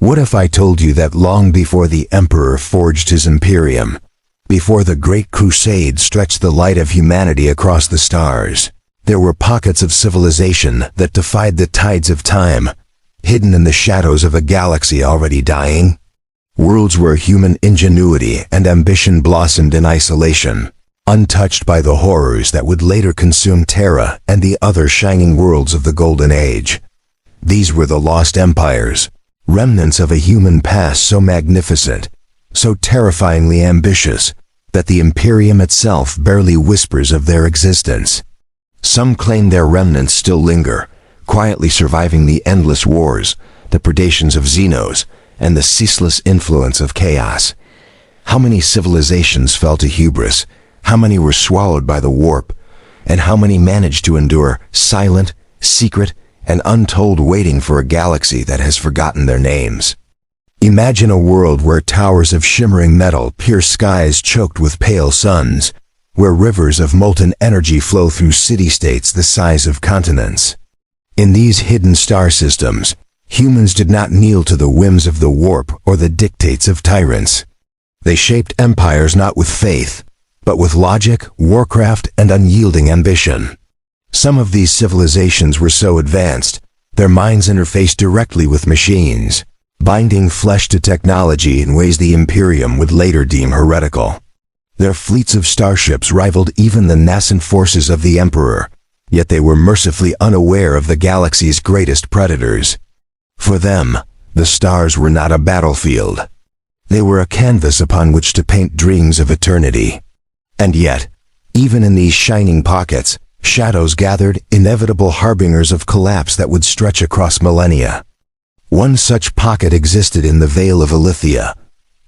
What if I told you that long before the Emperor forged his Imperium, before the Great Crusade stretched the light of humanity across the stars, there were pockets of civilization that defied the tides of time, hidden in the shadows of a galaxy already dying? Worlds where human ingenuity and ambition blossomed in isolation, untouched by the horrors that would later consume Terra and the other shining worlds of the Golden Age. These were the lost empires, remnants of a human past so magnificent, so terrifyingly ambitious, that the Imperium itself barely whispers of their existence. Some claim their remnants still linger, quietly surviving the endless wars, the predations of Xenos, and the ceaseless influence of chaos. How many civilizations fell to hubris? How many were swallowed by the warp? And how many managed to endure silent, secret, and untold waiting for a galaxy that has forgotten their names? Imagine a world where towers of shimmering metal pierce skies choked with pale suns, where rivers of molten energy flow through city-states the size of continents. In these hidden star systems, humans did not kneel to the whims of the warp or the dictates of tyrants. They shaped empires not with faith, but with logic, warcraft, and unyielding ambition. Some of these civilizations were so advanced, their minds interfaced directly with machines, binding flesh to technology in ways the Imperium would later deem heretical. Their fleets of starships rivaled even the nascent forces of the Emperor, yet they were mercifully unaware of the galaxy's greatest predators. For them, the stars were not a battlefield. They were a canvas upon which to paint dreams of eternity. And yet, even in these shining pockets, shadows gathered, inevitable harbingers of collapse that would stretch across millennia. One such pocket existed in the Veil of Alethea,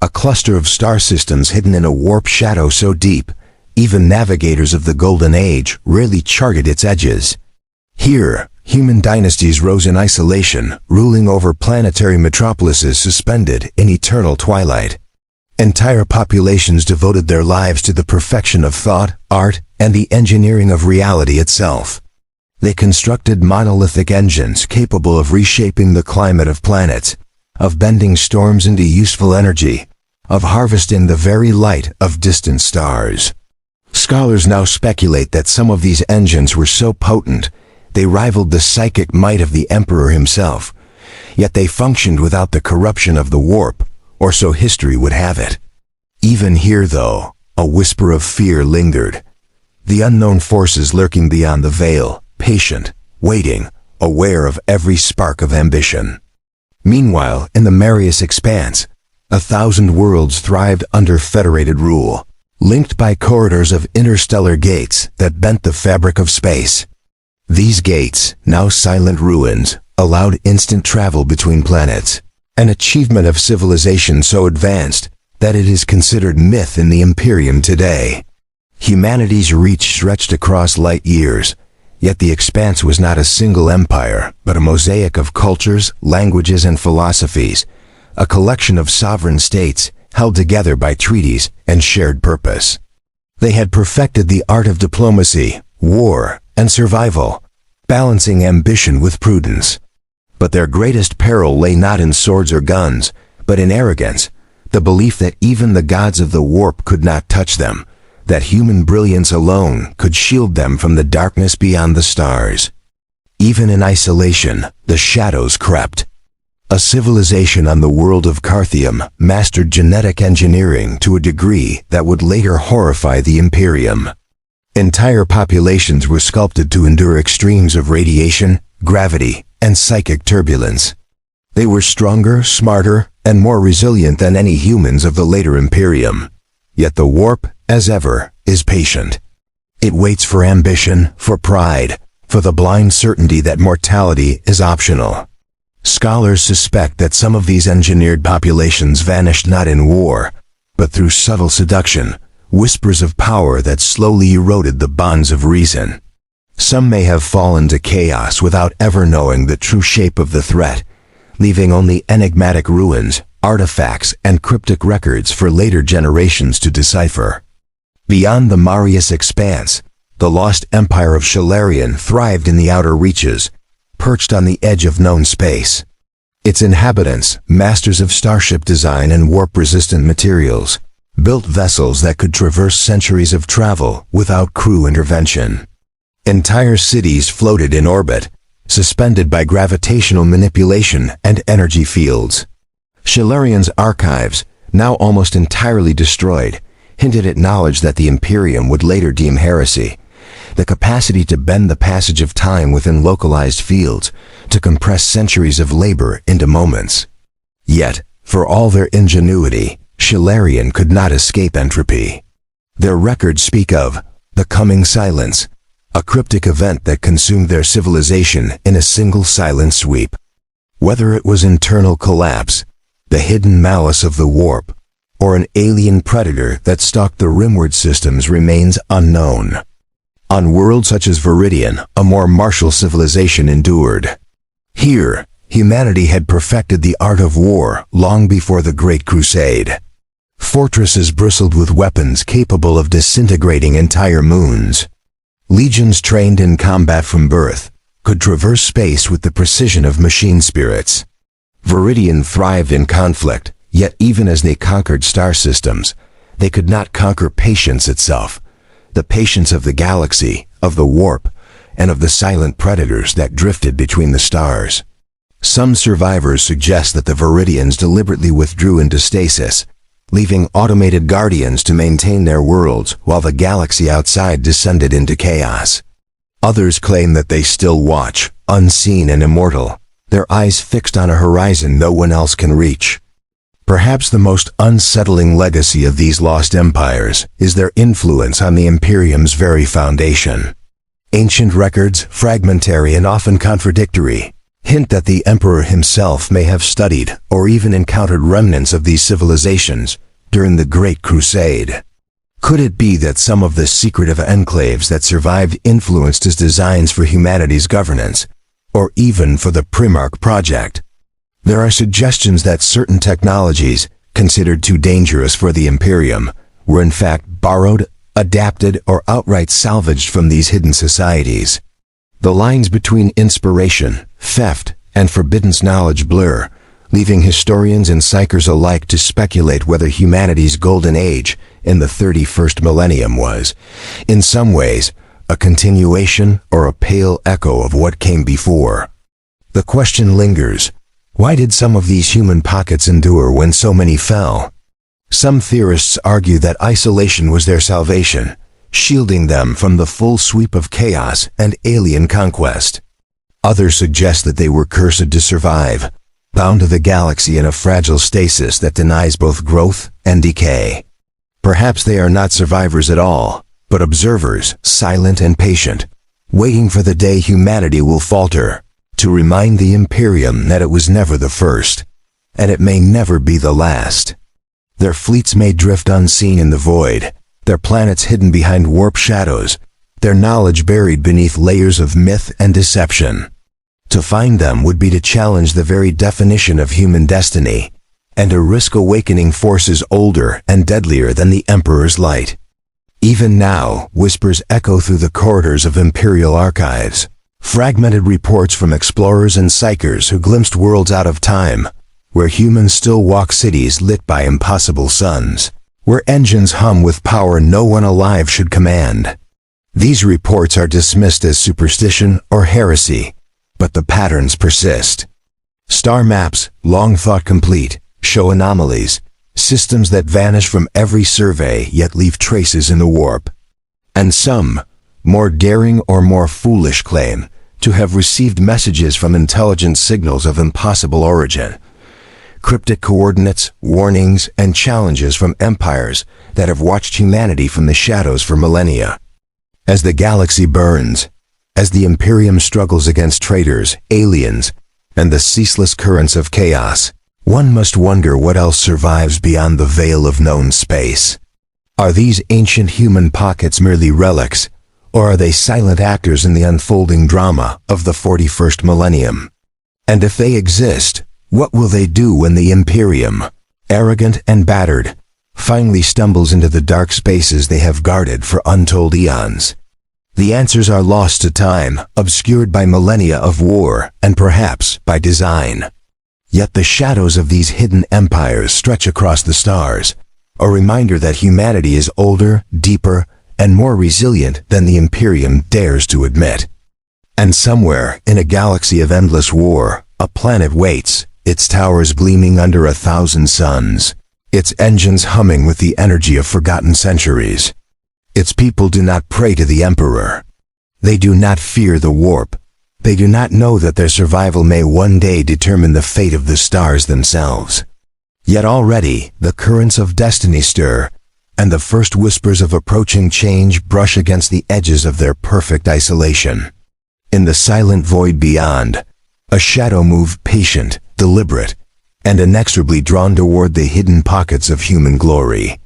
a cluster of star systems hidden in a warp shadow so deep, even navigators of the Golden Age rarely charted its edges. Here, human dynasties rose in isolation, ruling over planetary metropolises suspended in eternal twilight. Entire populations devoted their lives to the perfection of thought, art, and the engineering of reality itself. They constructed monolithic engines capable of reshaping the climate of planets, of bending storms into useful energy, of harvesting the very light of distant stars. Scholars now speculate that some of these engines were so potent they rivaled the psychic might of the Emperor himself, yet they functioned without the corruption of the warp, or so history would have it. Even here, though, a whisper of fear lingered. The unknown forces lurking beyond the veil, patient, waiting, aware of every spark of ambition. Meanwhile, in the Marius expanse, 1,000 worlds thrived under federated rule, linked by corridors of interstellar gates that bent the fabric of space. These gates, now silent ruins, allowed instant travel between planets, an achievement of civilization so advanced that it is considered myth in the Imperium today. Humanity's reach stretched across light years, yet the expanse was not a single empire, but a mosaic of cultures, languages, and philosophies, a collection of sovereign states held together by treaties and shared purpose. They had perfected the art of diplomacy, war, and survival, balancing ambition with prudence. But their greatest peril lay not in swords or guns, but in arrogance, the belief that even the gods of the warp could not touch them, that human brilliance alone could shield them from the darkness beyond the stars. Even in isolation, the shadows crept. A civilization on the world of Carthium mastered genetic engineering to a degree that would later horrify the Imperium. Entire populations were sculpted to endure extremes of radiation, gravity, and psychic turbulence. They were stronger, smarter, and more resilient than any humans of the later Imperium. Yet the warp, as ever, is patient. It waits for ambition, for pride, for the blind certainty that mortality is optional. Scholars suspect that some of these engineered populations vanished not in war, but through subtle seduction, whispers of power that slowly eroded the bonds of reason. Some may have fallen to chaos without ever knowing the true shape of the threat, leaving only enigmatic ruins, artifacts, and cryptic records for later generations to decipher. Beyond the Marius expanse, the lost empire of Shalarian thrived in the outer reaches, perched on the edge of known space. Its inhabitants, masters of starship design and warp-resistant materials, built vessels that could traverse centuries of travel without crew intervention. Entire cities floated in orbit, suspended by gravitational manipulation and energy fields. Shalarian's archives, now almost entirely destroyed, hinted at knowledge that the Imperium would later deem heresy: the capacity to bend the passage of time within localized fields, to compress centuries of labor into moments. Yet, for all their ingenuity, Shalarian could not escape entropy. Their records speak of the coming silence, a cryptic event that consumed their civilization in a single silent sweep. Whether it was internal collapse, the hidden malice of the warp, or an alien predator that stalked the rimward systems remains unknown. On worlds such as Viridian, a more martial civilization endured. Here, humanity had perfected the art of war long before the Great Crusade. Fortresses bristled with weapons capable of disintegrating entire moons. Legions trained in combat from birth could traverse space with the precision of machine spirits. Viridian thrived in conflict, yet even as they conquered star systems, they could not conquer patience itself, the patience of the galaxy, of the warp, and of the silent predators that drifted between the stars. Some survivors suggest that the Viridians deliberately withdrew into stasis, leaving automated guardians to maintain their worlds while the galaxy outside descended into chaos. Others claim that they still watch, unseen and immortal, their eyes fixed on a horizon no one else can reach. Perhaps the most unsettling legacy of these lost empires is their influence on the Imperium's very foundation. Ancient records, fragmentary and often contradictory, hint that the Emperor himself may have studied or even encountered remnants of these civilizations during the Great Crusade. Could it be that some of the secretive enclaves that survived influenced his designs for humanity's governance, or even for the Primarch project? There are suggestions that certain technologies, considered too dangerous for the Imperium, were in fact borrowed, adapted, or outright salvaged from these hidden societies. The lines between inspiration, theft, and forbidden knowledge blur, leaving historians and psychers alike to speculate whether humanity's golden age in the 31st millennium was, in some ways, a continuation or a pale echo of what came before. The question lingers: why did some of these human pockets endure when so many fell? Some theorists argue that isolation was their salvation, shielding them from the full sweep of chaos and alien conquest. Others suggest that they were cursed to survive, bound to the galaxy in a fragile stasis that denies both growth and decay. Perhaps they are not survivors at all, but observers, silent and patient, waiting for the day humanity will falter, to remind the Imperium that it was never the first, and it may never be the last. Their fleets may drift unseen in the void, their planets hidden behind warp shadows, their knowledge buried beneath layers of myth and deception. To find them would be to challenge the very definition of human destiny, and to risk awakening forces older and deadlier than the Emperor's light. Even now, whispers echo through the corridors of Imperial archives, fragmented reports from explorers and psychers who glimpsed worlds out of time, where humans still walk cities lit by impossible suns, where engines hum with power no one alive should command. These reports are dismissed as superstition or heresy, but the patterns persist. Star maps, long thought complete, show anomalies, systems that vanish from every survey yet leave traces in the warp. And some, more daring or more foolish, claim to have received messages from intelligent signals of impossible origin, cryptic coordinates, warnings, and challenges from empires that have watched humanity from the shadows for millennia. As the galaxy burns, as the Imperium struggles against traitors, aliens, and the ceaseless currents of chaos, one must wonder what else survives beyond the veil of known space. Are these ancient human pockets merely relics, or are they silent actors in the unfolding drama of the 41st millennium? And if they exist, what will they do when the Imperium, arrogant and battered, finally stumbles into the dark spaces they have guarded for untold eons? The answers are lost to time, obscured by millennia of war, and perhaps by design. Yet the shadows of these hidden empires stretch across the stars, a reminder that humanity is older, deeper, and more resilient than the Imperium dares to admit. And somewhere, in a galaxy of endless war, a planet waits, its towers gleaming under 1,000 suns, its engines humming with the energy of forgotten centuries. Its people do not pray to the Emperor. They do not fear the warp. They do not know that their survival may one day determine the fate of the stars themselves. Yet already, the currents of destiny stir, and the first whispers of approaching change brush against the edges of their perfect isolation. In the silent void beyond, a shadow moves patient, deliberate, and inexorably drawn toward the hidden pockets of human glory.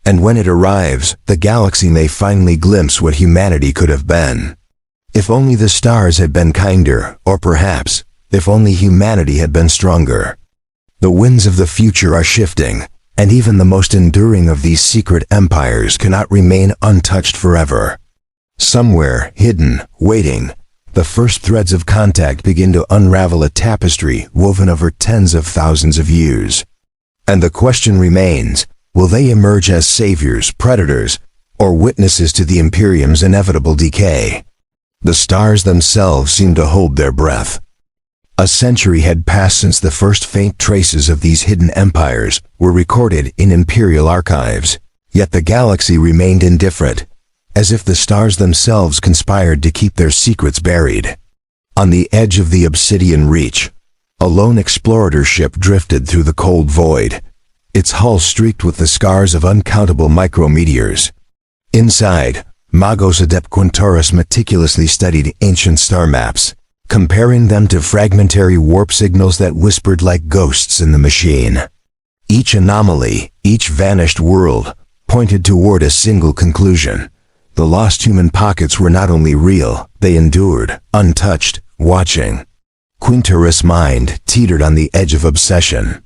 And when it arrives, the galaxy may finally glimpse what humanity could have been. If only the stars had been kinder, or perhaps, if only humanity had been stronger. The winds of the future are shifting, and even the most enduring of these secret empires cannot remain untouched forever. Somewhere, hidden, waiting, the first threads of contact begin to unravel a tapestry woven over tens of thousands of years. And the question remains, will they emerge as saviors, predators, or witnesses to the Imperium's inevitable decay? The stars themselves seem to hold their breath. A century had passed since the first faint traces of these hidden empires were recorded in Imperial archives, yet the galaxy remained indifferent, as if the stars themselves conspired to keep their secrets buried. On the edge of the Obsidian Reach, a lone explorer ship drifted through the cold void, its hull streaked with the scars of uncountable micrometeors. Inside, Magos Adept Quintaurus meticulously studied ancient star maps, comparing them to fragmentary warp signals that whispered like ghosts in the machine. Each anomaly, each vanished world, pointed toward a single conclusion. The lost human pockets were not only real, they endured, untouched, watching. Quintaurus' mind teetered on the edge of obsession.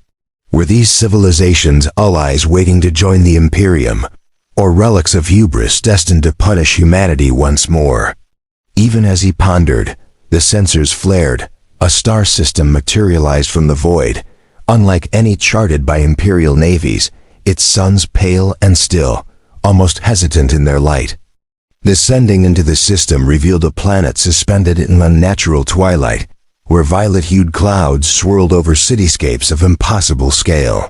Were these civilizations allies waiting to join the Imperium, or relics of hubris destined to punish humanity once more? Even as he pondered, the sensors flared, a star system materialized from the void. Unlike any charted by Imperial navies, its suns pale and still, almost hesitant in their light. Descending into the system revealed a planet suspended in unnatural twilight, where violet-hued clouds swirled over cityscapes of impossible scale.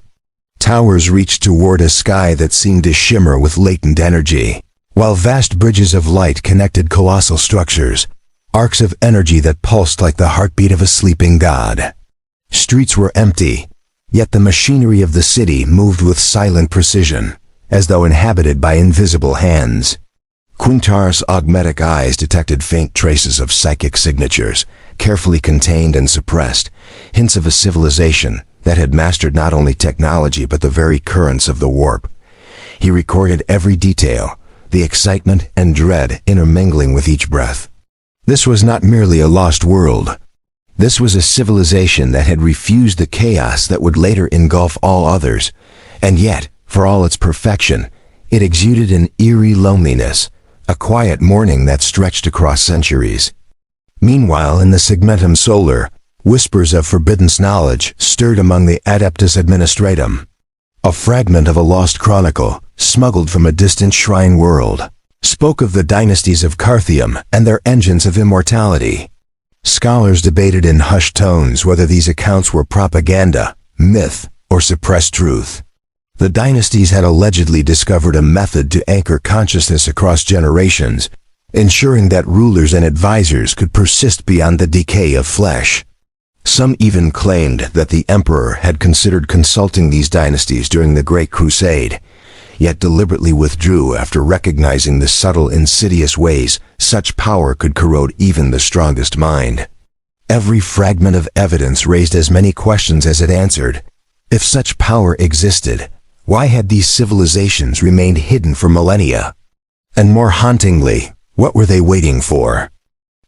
Towers reached toward a sky that seemed to shimmer with latent energy, while vast bridges of light connected colossal structures, arcs of energy that pulsed like the heartbeat of a sleeping god. Streets were empty, yet the machinery of the city moved with silent precision, as though inhabited by invisible hands. Quintaurus' augmetic eyes detected faint traces of psychic signatures, carefully contained and suppressed, hints of a civilization that had mastered not only technology but the very currents of the warp. He recorded every detail, the excitement and dread intermingling with each breath. This was not merely a lost world. This was a civilization that had refused the chaos that would later engulf all others, and yet, for all its perfection, it exuded an eerie loneliness, a quiet mourning that stretched across centuries. Meanwhile, in the Segmentum Solar, whispers of forbidden knowledge stirred among the Adeptus Administratum. A fragment of a lost chronicle, smuggled from a distant shrine world, spoke of the dynasties of Carthium and their engines of immortality. Scholars debated in hushed tones whether these accounts were propaganda, myth, or suppressed truth. The dynasties had allegedly discovered a method to anchor consciousness across generations, ensuring that rulers and advisors could persist beyond the decay of flesh. Some even claimed that the emperor had considered consulting these dynasties during the Great Crusade, yet deliberately withdrew after recognizing the subtle, insidious ways such power could corrode even the strongest mind. Every fragment of evidence raised as many questions as it answered. If such power existed, why had these civilizations remained hidden for millennia? And more hauntingly, what were they waiting for?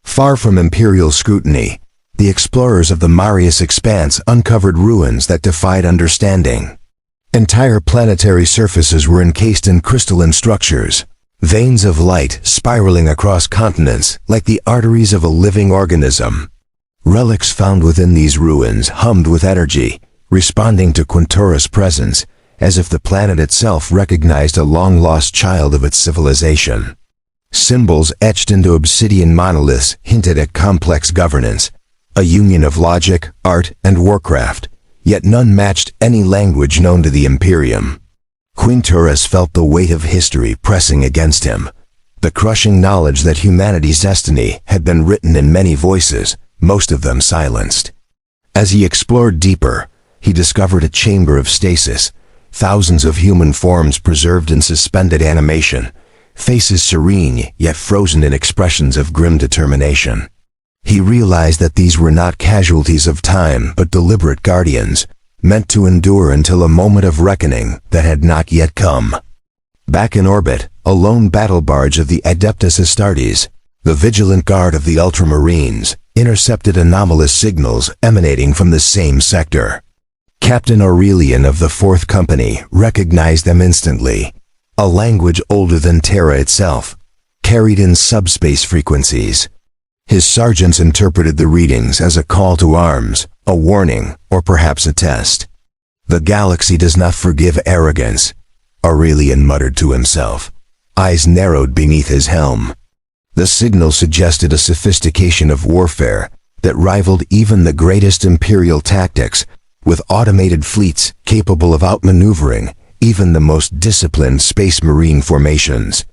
Far from imperial scrutiny, the explorers of the Marius Expanse uncovered ruins that defied understanding. Entire planetary surfaces were encased in crystalline structures, veins of light spiraling across continents like the arteries of a living organism. Relics found within these ruins hummed with energy, responding to Quintora's presence, as if the planet itself recognized a long-lost child of its civilization. Symbols etched into obsidian monoliths hinted at complex governance, a union of logic, art, and warcraft, yet none matched any language known to the Imperium. Quintoras felt the weight of history pressing against him, the crushing knowledge that humanity's destiny had been written in many voices, most of them silenced. As he explored deeper, he discovered a chamber of stasis, thousands of human forms preserved in suspended animation, faces serene yet frozen in expressions of grim determination. He realized that these were not casualties of time but deliberate guardians, meant to endure until a moment of reckoning that had not yet come. Back in orbit, a lone battle barge of the Adeptus Astartes, the vigilant guard of the Ultramarines, intercepted anomalous signals emanating from the same sector. Captain Aurelian of the 4th Company recognized them instantly. A language older than Terra itself, carried in subspace frequencies. His sergeants interpreted the readings as a call to arms, a warning, or perhaps a test. "The galaxy does not forgive arrogance," Aurelian muttered to himself, eyes narrowed beneath his helm. The signal suggested a sophistication of warfare that rivaled even the greatest imperial tactics, with automated fleets capable of outmaneuvering even the most disciplined space marine formations.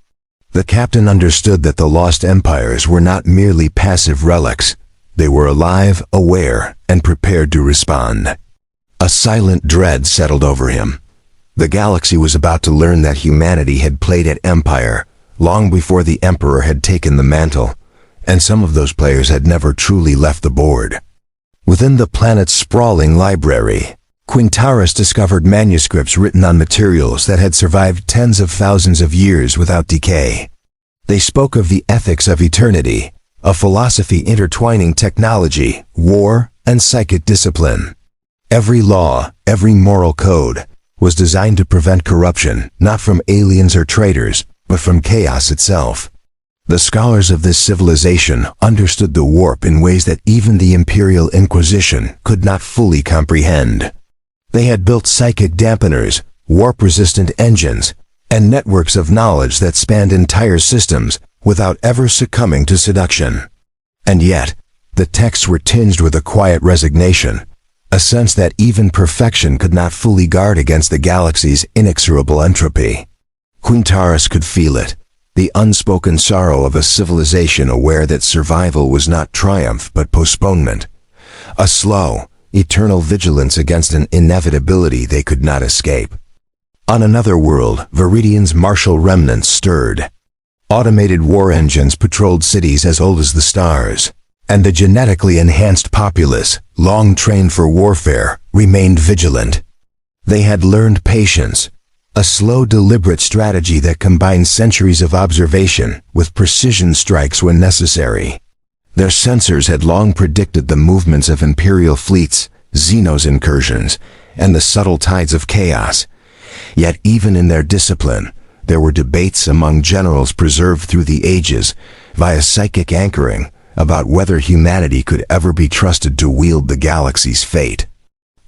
The captain understood that the lost empires were not merely passive relics. They were alive, aware, and prepared to respond. A silent dread settled over him. The galaxy was about to learn that humanity had played at empire long before the emperor had taken the mantle, and some of those players had never truly left the board. Within the planet's sprawling library, Quintoras discovered manuscripts written on materials that had survived tens of thousands of years without decay. They spoke of the ethics of eternity, a philosophy intertwining technology, war, and psychic discipline. Every law, every moral code, was designed to prevent corruption, not from aliens or traitors, but from chaos itself. The scholars of this civilization understood the warp in ways that even the Imperial Inquisition could not fully comprehend. They had built psychic dampeners, warp-resistant engines, and networks of knowledge that spanned entire systems without ever succumbing to seduction. And yet, the texts were tinged with a quiet resignation, a sense that even perfection could not fully guard against the galaxy's inexorable entropy. Quintoras could feel it, the unspoken sorrow of a civilization aware that survival was not triumph but postponement, a slow, eternal vigilance against an inevitability they could not escape. On another world, Viridian's martial remnants stirred. Automated war engines patrolled cities as old as the stars, and the genetically enhanced populace, long trained for warfare, remained vigilant. They had learned patience, a slow, deliberate strategy that combined centuries of observation with precision strikes when necessary. Their sensors had long predicted the movements of Imperial fleets, Xenos incursions, and the subtle tides of chaos. Yet even in their discipline, there were debates among generals preserved through the ages, via psychic anchoring, about whether humanity could ever be trusted to wield the galaxy's fate.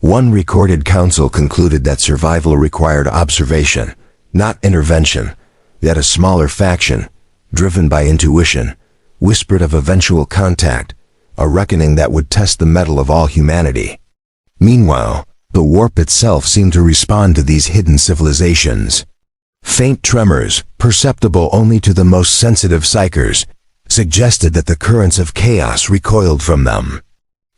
One recorded council concluded that survival required observation, not intervention, yet a smaller faction, driven by intuition, whispered of eventual contact, a reckoning that would test the mettle of all humanity. Meanwhile, the warp itself seemed to respond to these hidden civilizations. Faint tremors, perceptible only to the most sensitive psychers, suggested that the currents of chaos recoiled from them.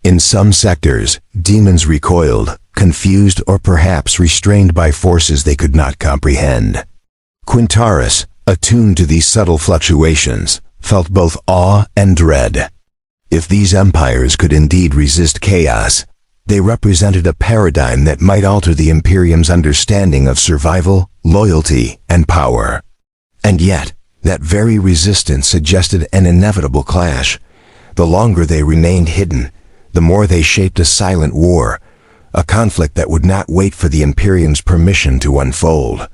In some sectors, demons recoiled, confused or perhaps restrained by forces they could not comprehend. Quintoras, attuned to these subtle fluctuations, felt both awe and dread. If these empires could indeed resist chaos, they represented a paradigm that might alter the Imperium's understanding of survival, loyalty, and power. And yet, that very resistance suggested an inevitable clash. The longer they remained hidden, the more they shaped a silent war, a conflict that would not wait for the Imperium's permission to unfold.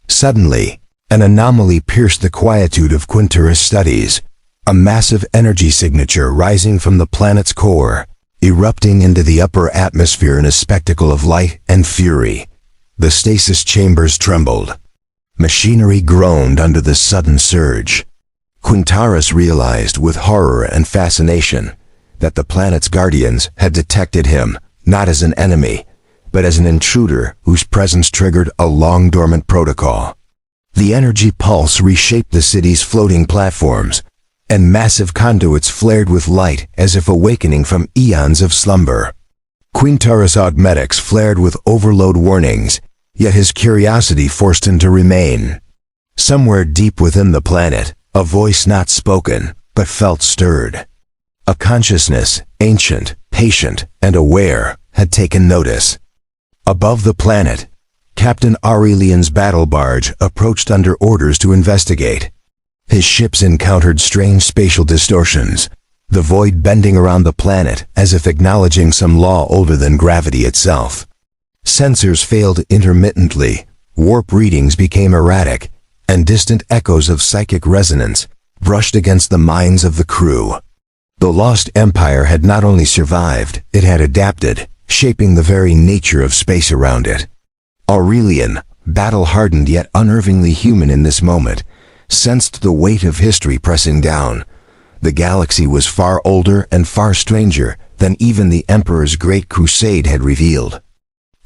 Suddenly, an anomaly pierced the quietude of Quintoras' studies, a massive energy signature rising from the planet's core, erupting into the upper atmosphere in a spectacle of light and fury. The stasis chambers trembled. Machinery groaned under the sudden surge. Quintaris realized with horror and fascination that the planet's guardians had detected him not as an enemy, but as an intruder whose presence triggered a long-dormant protocol. The energy pulse reshaped the city's floating platforms, and massive conduits flared with light as if awakening from eons of slumber. Quintaris' augmetics flared with overload warnings, yet his curiosity forced him to remain. Somewhere deep within the planet, a voice not spoken, but felt stirred. A consciousness, ancient, patient, and aware, had taken notice. Above the planet, Captain Aurelian's battle barge approached under orders to investigate. His ships encountered strange spatial distortions, the void bending around the planet as if acknowledging some law older than gravity itself. Sensors failed intermittently, warp readings became erratic, and distant echoes of psychic resonance brushed against the minds of the crew. The Lost Empire had not only survived, it had adapted, shaping the very nature of space around it. Aurelian, battle-hardened yet unnervingly human in this moment, sensed the weight of history pressing down. The galaxy was far older and far stranger than even the Emperor's Great Crusade had revealed.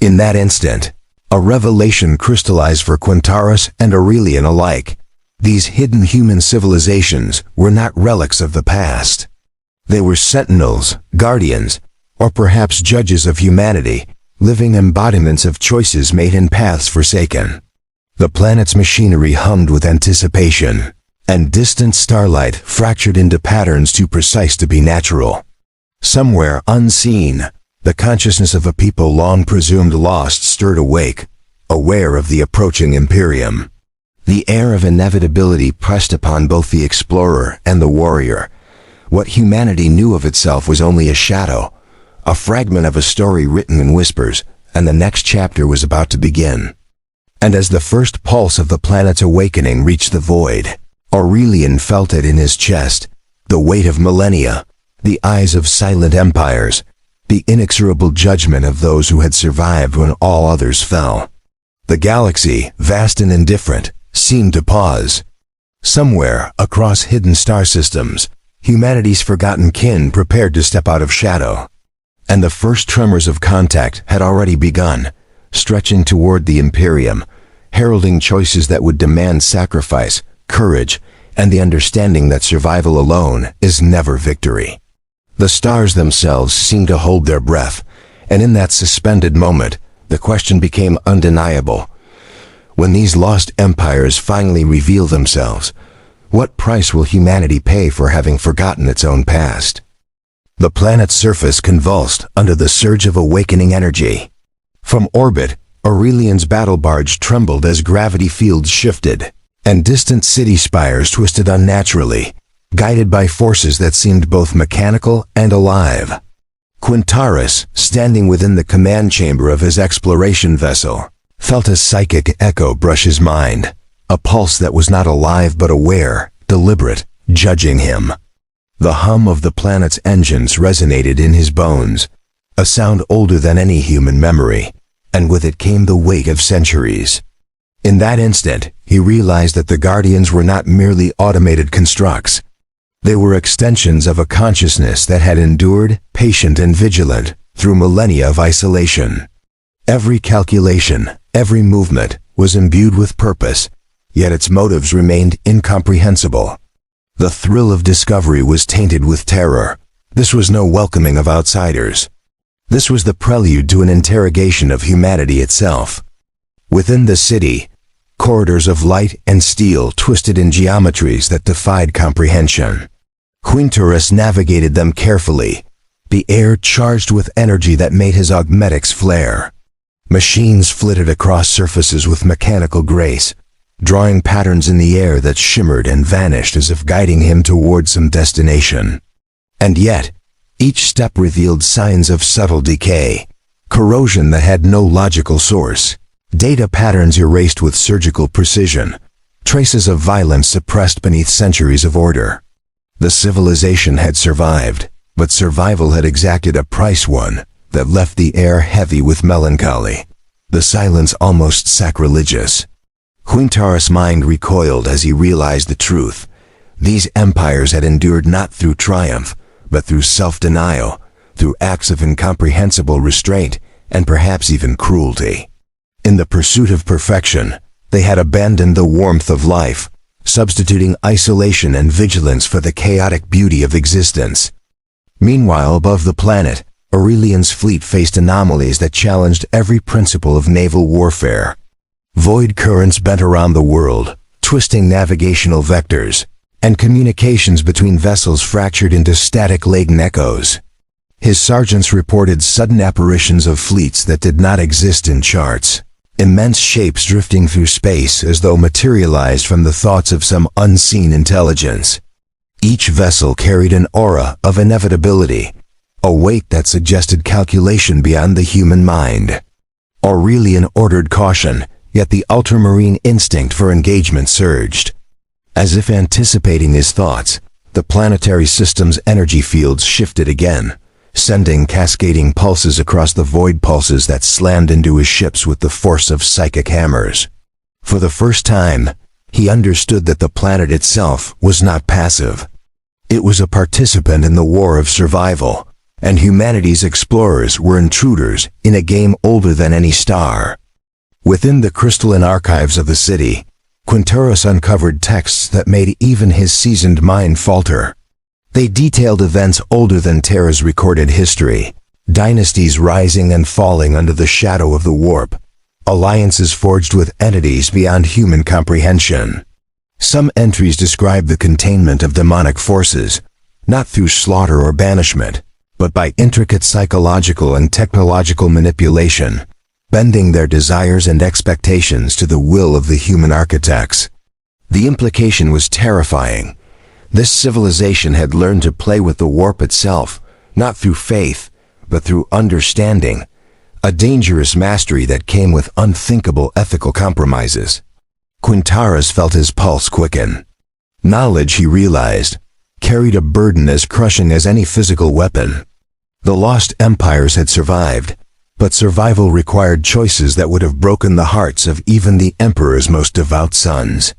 In that instant, a revelation crystallized for Quintaris and Aurelian alike. These hidden human civilizations were not relics of the past. They were sentinels, guardians, or perhaps judges of humanity, living embodiments of choices made in paths forsaken. The planet's machinery hummed with anticipation, and distant starlight fractured into patterns too precise to be natural. Somewhere unseen, the consciousness of a people long presumed lost stirred awake, aware of the approaching Imperium. The air of inevitability pressed upon both the explorer and the warrior. What humanity knew of itself was only a shadow, a fragment of a story written in whispers, and the next chapter was about to begin. And as the first pulse of the planet's awakening reached the void, Aurelian felt it in his chest, the weight of millennia, the eyes of silent empires, the inexorable judgment of those who had survived when all others fell. The galaxy, vast and indifferent, seemed to pause. Somewhere across hidden star systems, humanity's forgotten kin prepared to step out of shadow. And the first tremors of contact had already begun, stretching toward the Imperium, heralding choices that would demand sacrifice, courage, and the understanding that survival alone is never victory. The stars themselves seemed to hold their breath, and in that suspended moment, the question became undeniable. When these lost empires finally reveal themselves, what price will humanity pay for having forgotten its own past? The planet's surface convulsed under the surge of awakening energy. From orbit, Aurelian's battle barge trembled as gravity fields shifted, and distant city spires twisted unnaturally, guided by forces that seemed both mechanical and alive. Quintaris, standing within the command chamber of his exploration vessel, felt a psychic echo brush his mind, a pulse that was not alive but aware, deliberate, judging him. The hum of the planet's engines resonated in his bones, a sound older than any human memory, and with it came the weight of centuries. In that instant, he realized that the Guardians were not merely automated constructs. They were extensions of a consciousness that had endured, patient and vigilant, through millennia of isolation. Every calculation, every movement, was imbued with purpose, yet its motives remained incomprehensible. The thrill of discovery was tainted with terror. This was no welcoming of outsiders. This was the prelude to an interrogation of humanity itself. Within the city, corridors of light and steel twisted in geometries that defied comprehension. Quintaris navigated them carefully, the air charged with energy that made his augmetics flare. Machines flitted across surfaces with mechanical grace, drawing patterns in the air that shimmered and vanished as if guiding him toward some destination. And yet, each step revealed signs of subtle decay, corrosion that had no logical source, data patterns erased with surgical precision, traces of violence suppressed beneath centuries of order. The civilization had survived, But survival had exacted a price, one that left the air heavy with melancholy, the silence almost sacrilegious. Quintaris' mind recoiled as he realized the truth. These empires had endured not through triumph, but through self-denial, through acts of incomprehensible restraint, and perhaps even cruelty. In the pursuit of perfection, they had abandoned the warmth of life, substituting isolation and vigilance for the chaotic beauty of existence. Meanwhile, above the planet, Aurelian's fleet faced anomalies that challenged every principle of naval warfare. Void currents bent around the world, twisting navigational vectors, and communications between vessels fractured into static-laden echoes. His sergeants reported sudden apparitions of fleets that did not exist in charts, immense shapes drifting through space as though materialized from the thoughts of some unseen intelligence. Each vessel carried an aura of inevitability, a weight that suggested calculation beyond the human mind. Aurelian ordered caution, yet the ultramarine instinct for engagement surged. As if anticipating his thoughts, the planetary system's energy fields shifted again, sending cascading pulses across the void, pulses that slammed into his ships with the force of psychic hammers. For the first time, he understood that the planet itself was not passive. It was a participant in the war of survival, and humanity's explorers were intruders in a game older than any star. Within the crystalline archives of the city, Quintaris uncovered texts that made even his seasoned mind falter. They detailed events older than Terra's recorded history, dynasties rising and falling under the shadow of the warp, alliances forged with entities beyond human comprehension. Some entries describe the containment of demonic forces, not through slaughter or banishment, but by intricate psychological and technological manipulation, bending their desires and expectations to the will of the human architects. The implication was terrifying. This civilization had learned to play with the warp itself, not through faith, but through understanding, a dangerous mastery that came with unthinkable ethical compromises. Quintaris felt his pulse quicken. Knowledge, he realized, carried a burden as crushing as any physical weapon. The lost empires had survived, but survival required choices that would have broken the hearts of even the emperor's most devout sons.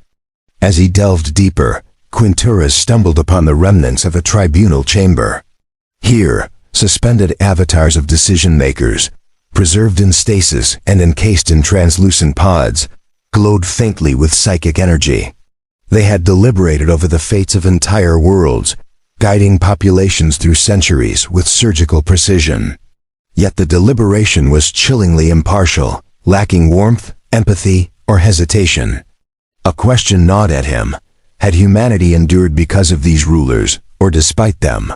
As he delved deeper, Quintaris stumbled upon the remnants of a tribunal chamber. Here, suspended avatars of decision-makers, preserved in stasis and encased in translucent pods, glowed faintly with psychic energy. They had deliberated over the fates of entire worlds, guiding populations through centuries with surgical precision. Yet the deliberation was chillingly impartial, lacking warmth, empathy, or hesitation. A question gnawed at him. Had humanity endured because of these rulers, or despite them?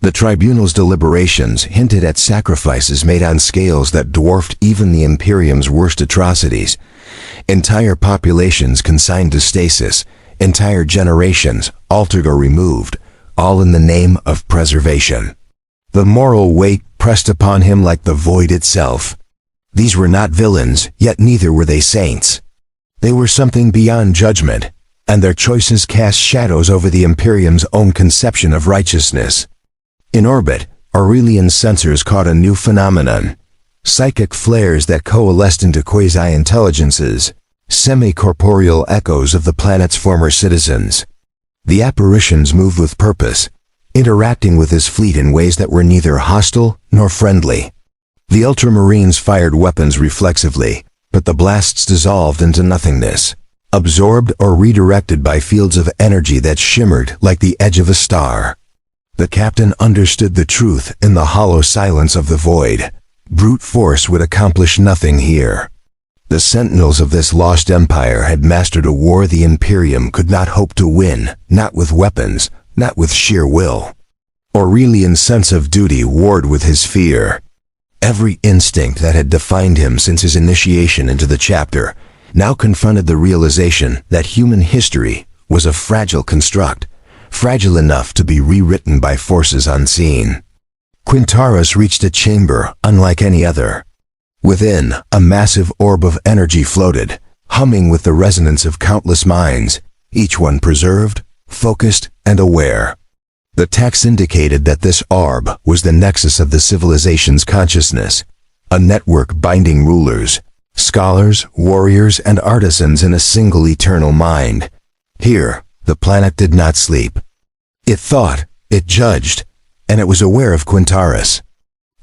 The tribunal's deliberations hinted at sacrifices made on scales that dwarfed even the Imperium's worst atrocities. Entire populations consigned to stasis, entire generations altered or removed, all in the name of preservation. The moral weight pressed upon him like the void itself. These were not villains, yet neither were they saints. They were something beyond judgment, and their choices cast shadows over the Imperium's own conception of righteousness. In orbit, Aurelian's sensors caught a new phenomenon: psychic flares that coalesced into quasi-intelligences, semi-corporeal echoes of the planet's former citizens. The apparitions moved with purpose, interacting with his fleet in ways that were neither hostile nor friendly. The Ultramarines fired weapons reflexively, but the blasts dissolved into nothingness, absorbed or redirected by fields of energy that shimmered like the edge of a star. The captain understood the truth in the hollow silence of the void. Brute force would accomplish nothing here. The sentinels of this lost empire had mastered a war the Imperium could not hope to win, not with weapons, not with sheer will. Aurelian's sense of duty warred with his fear. Every instinct that had defined him since his initiation into the chapter now confronted the realization that human history was a fragile construct, fragile enough to be rewritten by forces unseen. Quintaris reached a chamber unlike any other. Within, a massive orb of energy floated, humming with the resonance of countless minds, each one preserved, focused, and aware. The text indicated that this orb was the nexus of the civilization's consciousness, a network binding rulers, scholars, warriors, and artisans in a single eternal mind. Here, the planet did not sleep. It thought, it judged, and it was aware of Quintaris.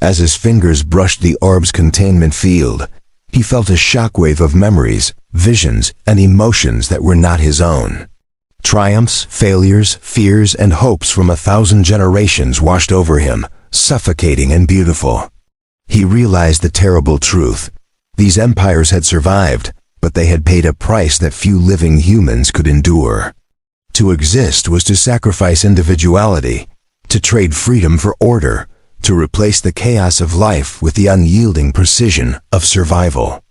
As his fingers brushed the orb's containment field, he felt a shockwave of memories, visions, and emotions that were not his own. Triumphs, failures, fears, and hopes from 1,000 generations washed over him, suffocating and beautiful. He realized the terrible truth. These empires had survived, but they had paid a price that few living humans could endure. To exist was to sacrifice individuality, to trade freedom for order, to replace the chaos of life with the unyielding precision of survival.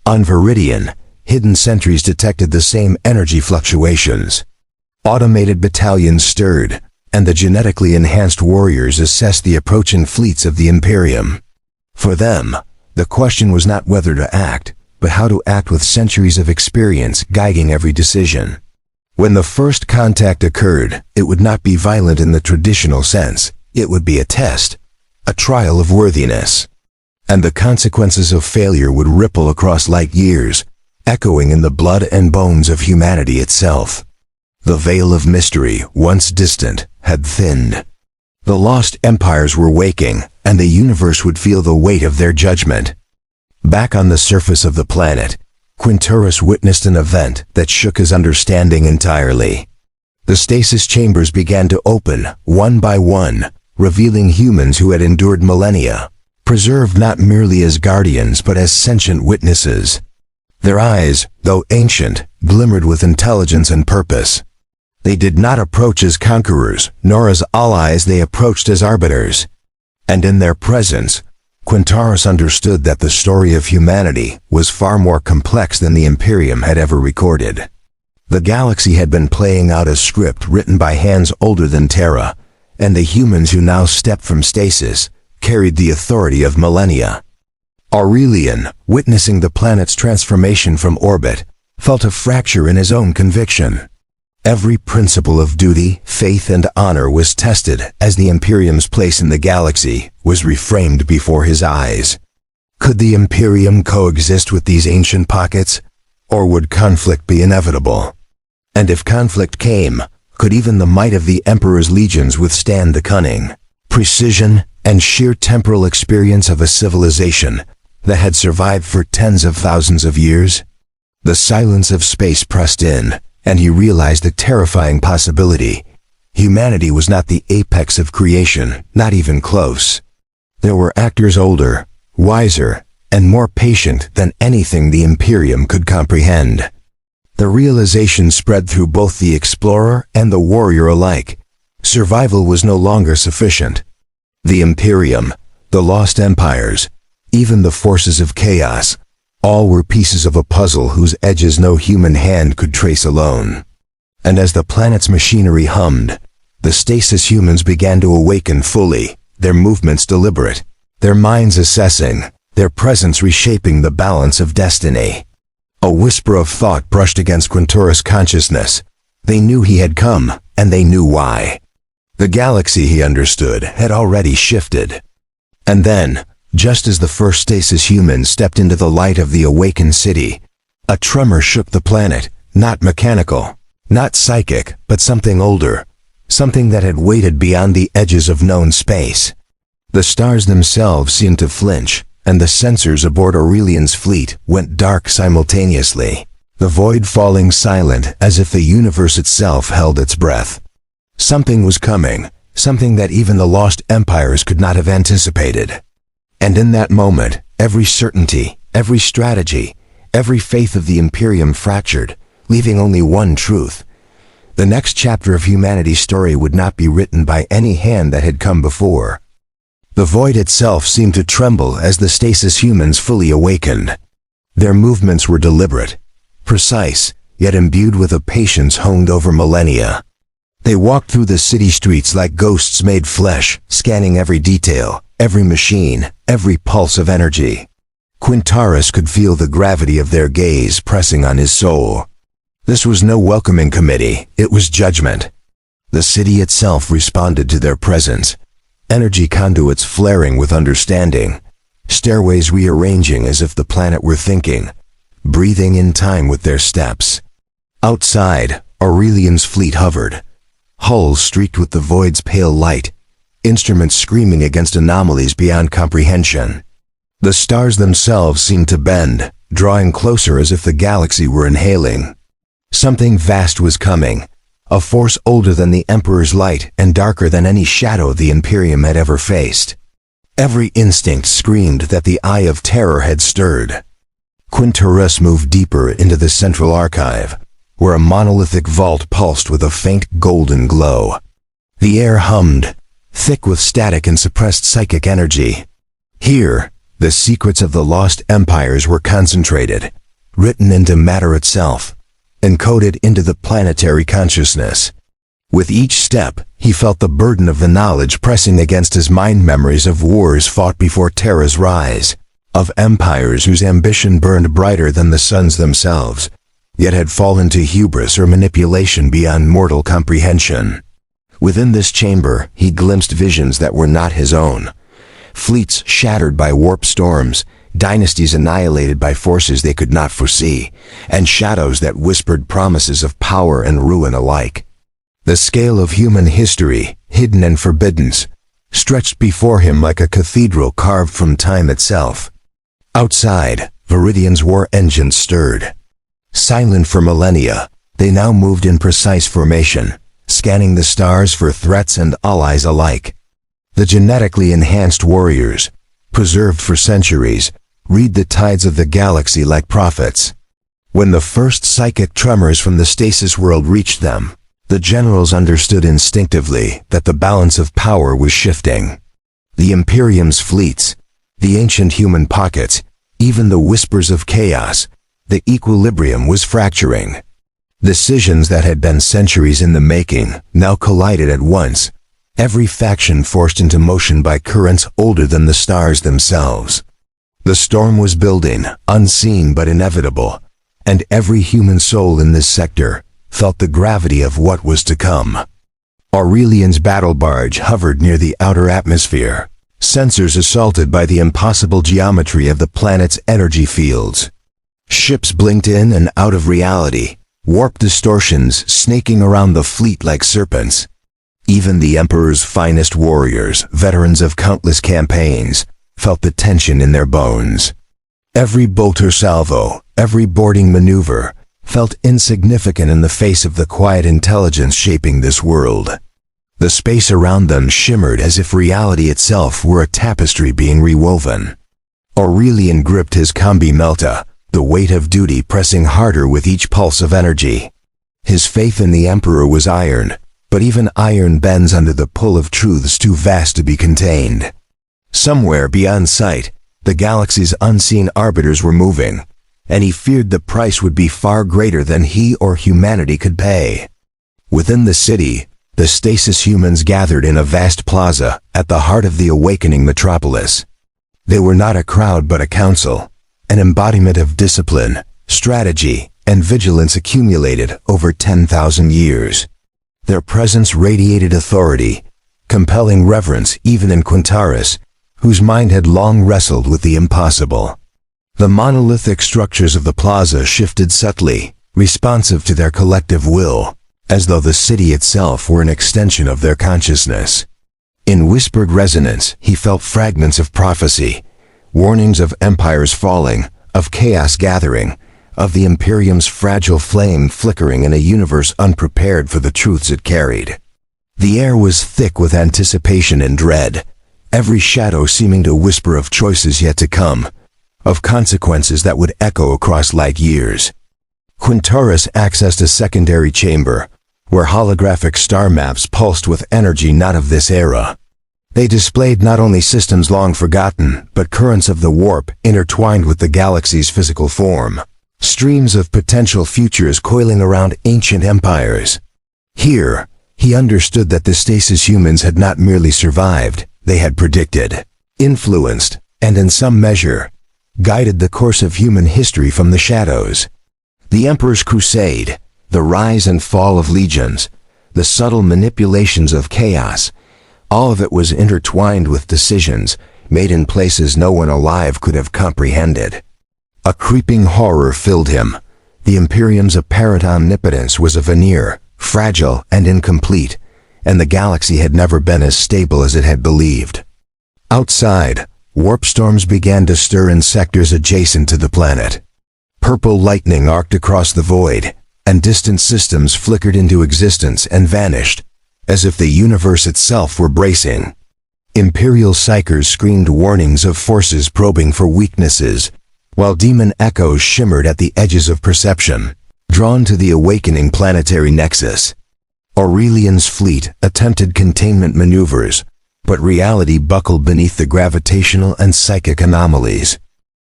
On Viridian, hidden sentries detected the same energy fluctuations. Automated battalions stirred, and the genetically enhanced warriors assessed the approaching fleets of the Imperium. For them, the question was not whether to act, but how to act with centuries of experience guiding every decision. When the first contact occurred, it would not be violent in the traditional sense. It would be a test, a trial of worthiness. And the consequences of failure would ripple across light years, echoing in the blood and bones of humanity itself. The veil of mystery, once distant, had thinned. The lost empires were waking, and the universe would feel the weight of their judgment. Back on the surface of the planet, Quintaris witnessed an event that shook his understanding entirely. The stasis chambers began to open, one by one, revealing humans who had endured millennia, preserved not merely as guardians but as sentient witnesses. Their eyes, though ancient, glimmered with intelligence and purpose. They did not approach as conquerors, nor as allies, they approached as arbiters. And in their presence, Quintaris understood that the story of humanity was far more complex than the Imperium had ever recorded. The galaxy had been playing out a script written by hands older than Terra, and the humans who now stepped from stasis carried the authority of millennia. Aurelian, witnessing the planet's transformation from orbit, felt a fracture in his own conviction. Every principle of duty, faith, and honor was tested as the Imperium's place in the galaxy was reframed before his eyes. Could the Imperium coexist with these ancient pockets, or would conflict be inevitable? And if conflict came, could even the might of the Emperor's legions withstand the cunning, precision, and sheer temporal experience of a civilization that had survived for tens of thousands of years? The silence of space pressed in, and he realized a terrifying possibility. Humanity was not the apex of creation, not even close. There were actors older, wiser, and more patient than anything the Imperium could comprehend. The realization spread through both the explorer and the warrior alike. Survival was no longer sufficient. The Imperium, the lost empires, even the forces of chaos, all were pieces of a puzzle whose edges no human hand could trace alone. And as the planet's machinery hummed, the stasis humans began to awaken fully, their movements deliberate, their minds assessing, their presence reshaping the balance of destiny. A whisper of thought brushed against Quintaris' consciousness. They knew he had come, and they knew why. The galaxy, he understood, had already shifted. And then, just as the first stasis humans stepped into the light of the awakened city, a tremor shook the planet, not mechanical, not psychic, but something older, something that had waited beyond the edges of known space. The stars themselves seemed to flinch, and the sensors aboard Aurelian's fleet went dark simultaneously, the void falling silent as if the universe itself held its breath. Something was coming, something that even the lost empires could not have anticipated. And in that moment, every certainty, every strategy, every faith of the Imperium fractured, leaving only one truth. The next chapter of humanity's story would not be written by any hand that had come before. The void itself seemed to tremble as the stasis humans fully awakened. Their movements were deliberate, precise, yet imbued with a patience honed over millennia. They walked through the city streets like ghosts made flesh, scanning every detail, every machine, every pulse of energy. Quintaris could feel the gravity of their gaze pressing on his soul. This was no welcoming committee, it was judgment. The city itself responded to their presence, energy conduits flaring with understanding, stairways rearranging as if the planet were thinking, breathing in time with their steps. Outside, Aurelian's fleet hovered, hulls streaked with the void's pale light, instruments screaming against anomalies beyond comprehension. The stars themselves seemed to bend, drawing closer as if the galaxy were inhaling. Something vast was coming, a force older than the Emperor's light and darker than any shadow the Imperium had ever faced. Every instinct screamed that the Eye of Terror had stirred. Quinturus moved deeper into the central archive, where a monolithic vault pulsed with a faint golden glow. The air hummed, thick with static and suppressed psychic energy. Here, the secrets of the lost empires were concentrated, written into matter itself, encoded into the planetary consciousness. With each step, he felt the burden of the knowledge pressing against his mind, memories of wars fought before Terra's rise, of empires whose ambition burned brighter than the suns themselves, yet had fallen to hubris or manipulation beyond mortal comprehension. Within this chamber, he glimpsed visions that were not his own. Fleets shattered by warp storms, dynasties annihilated by forces they could not foresee, and shadows that whispered promises of power and ruin alike. The scale of human history, hidden and forbidden, stretched before him like a cathedral carved from time itself. Outside, Viridian's war engines stirred. Silent for millennia, they now moved in precise formation, scanning the stars for threats and allies alike. The genetically enhanced warriors, preserved for centuries, read the tides of the galaxy like prophets. When the first psychic tremors from the stasis world reached them, the generals understood instinctively that the balance of power was shifting. The Imperium's fleets, the ancient human pockets, even the whispers of chaos, the equilibrium was fracturing. Decisions that had been centuries in the making now collided at once, every faction forced into motion by currents older than the stars themselves. The storm was building, unseen but inevitable, and every human soul in this sector felt the gravity of what was to come. Aurelian's battle barge hovered near the outer atmosphere, sensors assaulted by the impossible geometry of the planet's energy fields. Ships blinked in and out of reality, warp distortions snaking around the fleet like serpents. Even the Emperor's finest warriors, veterans of countless campaigns, felt the tension in their bones. Every bolter salvo, every boarding maneuver, felt insignificant in the face of the quiet intelligence shaping this world. The space around them shimmered as if reality itself were a tapestry being rewoven. Aurelian gripped his combi melta, the weight of duty pressing harder with each pulse of energy. His faith in the Emperor was iron, but even iron bends under the pull of truths too vast to be contained. Somewhere beyond sight, the galaxy's unseen arbiters were moving, and he feared the price would be far greater than he or humanity could pay. Within the city, the stasis humans gathered in a vast plaza at the heart of the awakening metropolis. They were not a crowd but a council, an embodiment of discipline, strategy, and vigilance accumulated over 10,000 years. Their presence radiated authority, compelling reverence even in Quinturus, whose mind had long wrestled with the impossible. The monolithic structures of the plaza shifted subtly, responsive to their collective will, as though the city itself were an extension of their consciousness. In whispered resonance, he felt fragments of prophecy, warnings of empires falling, of chaos gathering, of the Imperium's fragile flame flickering in a universe unprepared for the truths it carried. The air was thick with anticipation and dread, every shadow seeming to whisper of choices yet to come, of consequences that would echo across light years. Quinturus accessed a secondary chamber, where holographic star maps pulsed with energy not of this era. They displayed not only systems long forgotten, but currents of the warp intertwined with the galaxy's physical form, streams of potential futures coiling around ancient empires. Here, he understood that the stasis humans had not merely survived, they had predicted, influenced, and in some measure, guided the course of human history from the shadows. The Emperor's crusade, the rise and fall of legions, the subtle manipulations of chaos. All of it was intertwined with decisions made in places no one alive could have comprehended. A creeping horror filled him. The Imperium's apparent omnipotence was a veneer, fragile and incomplete, and the galaxy had never been as stable as it had believed. Outside, warp storms began to stir in sectors adjacent to the planet. Purple lightning arced across the void, and distant systems flickered into existence and vanished, as if the universe itself were bracing. Imperial psychers screamed warnings of forces probing for weaknesses, while demon echoes shimmered at the edges of perception, drawn to the awakening planetary nexus. Aurelian's fleet attempted containment maneuvers, but reality buckled beneath the gravitational and psychic anomalies.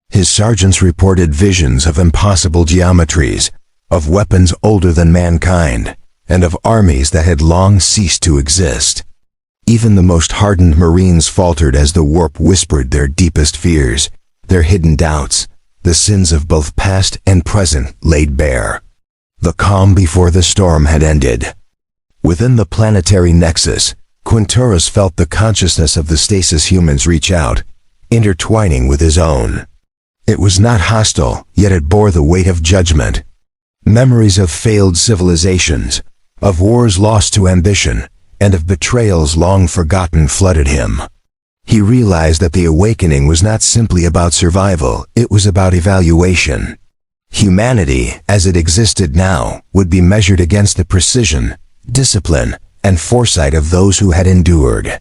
His sergeants reported visions of impossible geometries, of weapons older than mankind, and of armies that had long ceased to exist. Even the most hardened Marines faltered as the warp whispered their deepest fears, their hidden doubts, the sins of both past and present laid bare. The calm before the storm had ended. Within the planetary nexus, Quinturus felt the consciousness of the stasis humans reach out, intertwining with his own. It was not hostile, yet it bore the weight of judgment. Memories of failed civilizations, of wars lost to ambition, and of betrayals long forgotten flooded him. He realized that the awakening was not simply about survival, it was about evaluation. Humanity, as it existed now, would be measured against the precision, discipline, and foresight of those who had endured.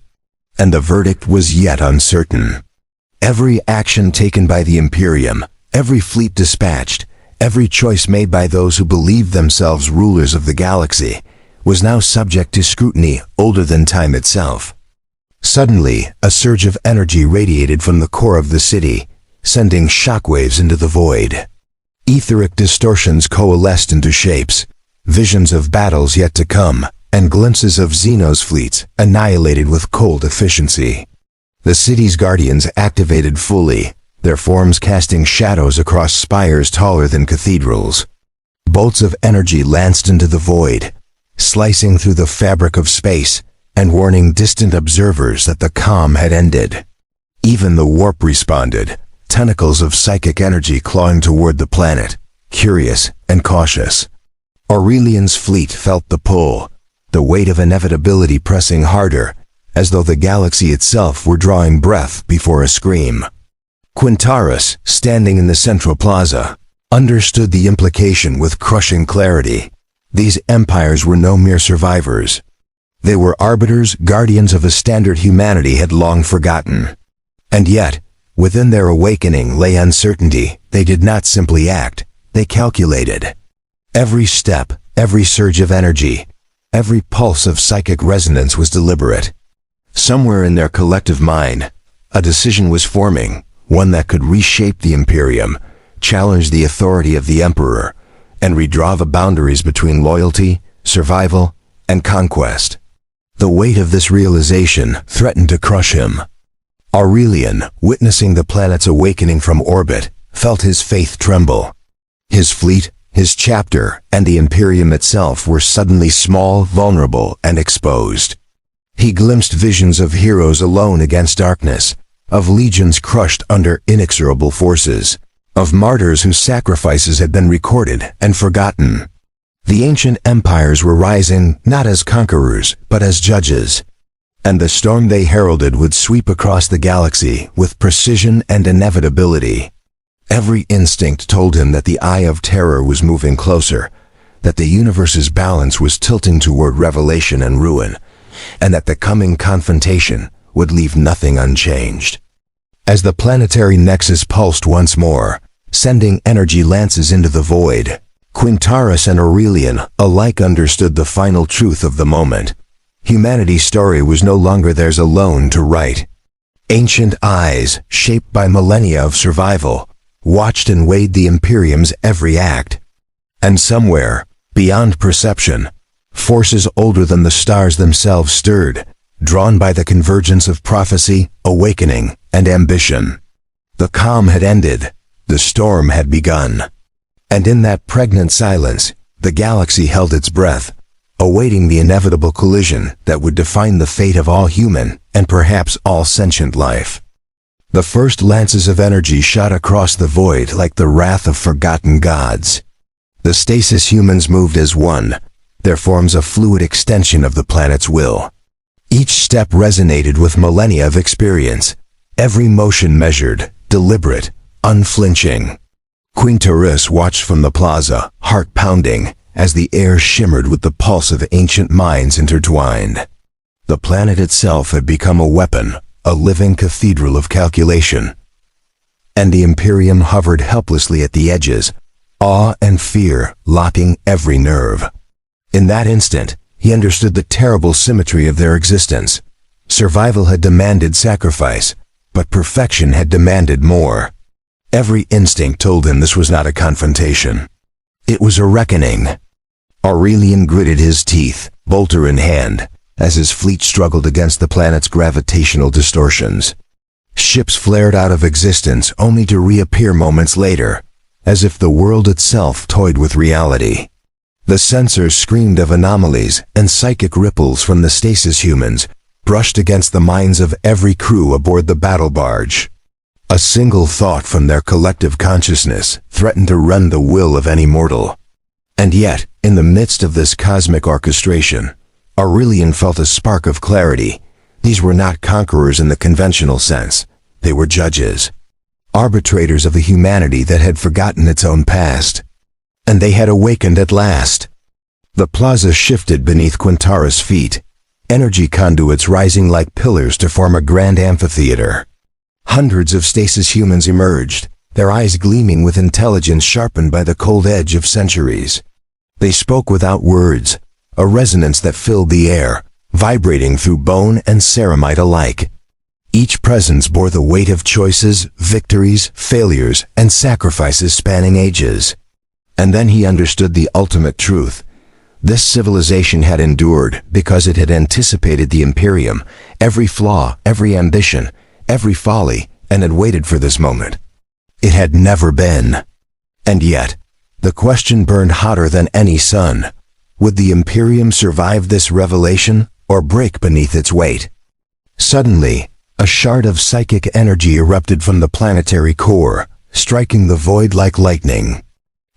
And the verdict was yet uncertain. Every action taken by the Imperium, every fleet dispatched, every choice made by those who believed themselves rulers of the galaxy, was now subject to scrutiny older than time itself. Suddenly, a surge of energy radiated from the core of the city, sending shockwaves into the void. Etheric distortions coalesced into shapes, visions of battles yet to come, and glimpses of Xenos fleets annihilated with cold efficiency. The city's guardians activated fully, their forms casting shadows across spires taller than cathedrals. Bolts of energy lanced into the void, slicing through the fabric of space, and warning distant observers that the calm had ended. Even the warp responded, tentacles of psychic energy clawing toward the planet, curious and cautious. Aurelian's fleet felt the pull, the weight of inevitability pressing harder, as though the galaxy itself were drawing breath before a scream. Quinturus, standing in the central plaza, understood the implication with crushing clarity. These empires were no mere survivors. They were arbiters, guardians of a standard humanity had long forgotten. And yet, within their awakening lay uncertainty. They did not simply act, they calculated. Every step, every surge of energy, every pulse of psychic resonance was deliberate. Somewhere in their collective mind, a decision was forming, one that could reshape the Imperium, challenge the authority of the Emperor, and redraw the boundaries between loyalty, survival, and conquest. The weight of this realization threatened to crush him. Aurelian, witnessing the planet's awakening from orbit, felt his faith tremble. His fleet, his chapter, and the Imperium itself were suddenly small, vulnerable, and exposed. He glimpsed visions of heroes alone against darkness, of legions crushed under inexorable forces, of martyrs whose sacrifices had been recorded and forgotten. The ancient empires were rising not as conquerors, but as judges, and the storm they heralded would sweep across the galaxy with precision and inevitability. Every instinct told him that the eye of terror was moving closer, that the universe's balance was tilting toward revelation and ruin, and that the coming confrontation would leave nothing unchanged. As the planetary nexus pulsed once more, sending energy lances into the void, Quinturus and Aurelian alike understood the final truth of the moment. Humanity's story was no longer theirs alone to write. Ancient eyes, shaped by millennia of survival, watched and weighed the Imperium's every act. And somewhere, beyond perception, forces older than the stars themselves stirred, drawn by the convergence of prophecy, awakening, and ambition. The calm had ended, the storm had begun. And in that pregnant silence, the galaxy held its breath, awaiting the inevitable collision that would define the fate of all human and perhaps all sentient life. The first lances of energy shot across the void like the wrath of forgotten gods. The stasis humans moved as one, their forms a fluid extension of the planet's will. Each step resonated with millennia of experience, every motion measured, deliberate, unflinching. Quinterus watched from the plaza, heart pounding, as the air shimmered with the pulse of ancient minds intertwined. The planet itself had become a weapon, a living cathedral of calculation. And the Imperium hovered helplessly at the edges, awe and fear locking every nerve. In that instant, he understood the terrible symmetry of their existence. Survival had demanded sacrifice, but perfection had demanded more. Every instinct told him this was not a confrontation. It was a reckoning. Aurelian gritted his teeth, bolter in hand, as his fleet struggled against the planet's gravitational distortions. Ships flared out of existence only to reappear moments later, as if the world itself toyed with reality. The sensors screamed of anomalies, and psychic ripples from the stasis humans brushed against the minds of every crew aboard the battle barge. A single thought from their collective consciousness threatened to rend the will of any mortal. And yet, in the midst of this cosmic orchestration, Aurelian felt a spark of clarity. These were not conquerors in the conventional sense. They were judges, arbitrators of the humanity that had forgotten its own past. And they had awakened at last. The plaza shifted beneath Quinterus' feet, energy conduits rising like pillars to form a grand amphitheater. Hundreds of stasis humans emerged, their eyes gleaming with intelligence sharpened by the cold edge of centuries. They spoke without words, a resonance that filled the air, vibrating through bone and ceramite alike. Each presence bore the weight of choices, victories, failures, and sacrifices spanning ages. And then he understood the ultimate truth. This civilization had endured because it had anticipated the Imperium, every flaw, every ambition, every folly, and had waited for this moment. It had never been. And yet, the question burned hotter than any sun. Would the Imperium survive this revelation or break beneath its weight? Suddenly, a shard of psychic energy erupted from the planetary core, striking the void like lightning.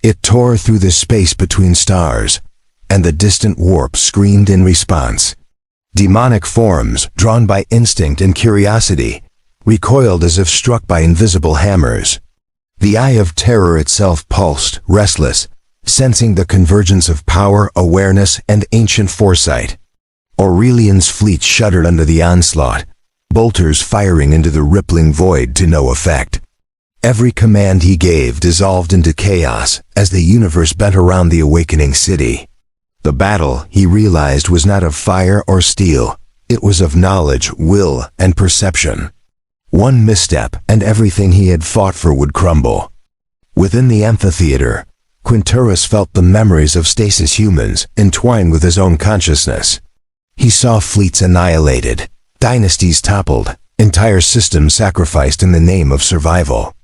It tore through the space between stars, and the distant warp screamed in response. Demonic forms, drawn by instinct and curiosity, recoiled as if struck by invisible hammers. The eye of terror itself pulsed, restless, sensing the convergence of power, awareness, and ancient foresight. Aurelian's fleet shuddered under the onslaught, bolters firing into the rippling void to no effect. Every command he gave dissolved into chaos as the universe bent around the awakening city. The battle, he realized, was not of fire or steel. It was of knowledge, will, and perception. One misstep, and everything he had fought for would crumble. Within the amphitheater, Quinterus felt the memories of stasis humans entwined with his own consciousness. He saw fleets annihilated, dynasties toppled, entire systems sacrificed in the name of survival.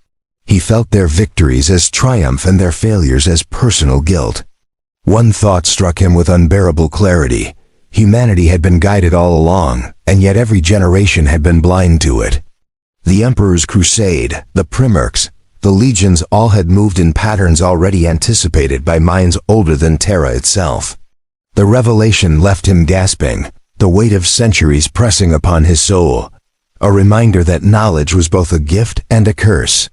He felt their victories as triumph and their failures as personal guilt. One thought struck him with unbearable clarity. Humanity had been guided all along, and yet every generation had been blind to it. The Emperor's crusade, the Primarchs, the legions all had moved in patterns already anticipated by minds older than Terra itself. The revelation left him gasping, the weight of centuries pressing upon his soul, a reminder that knowledge was both a gift and a curse.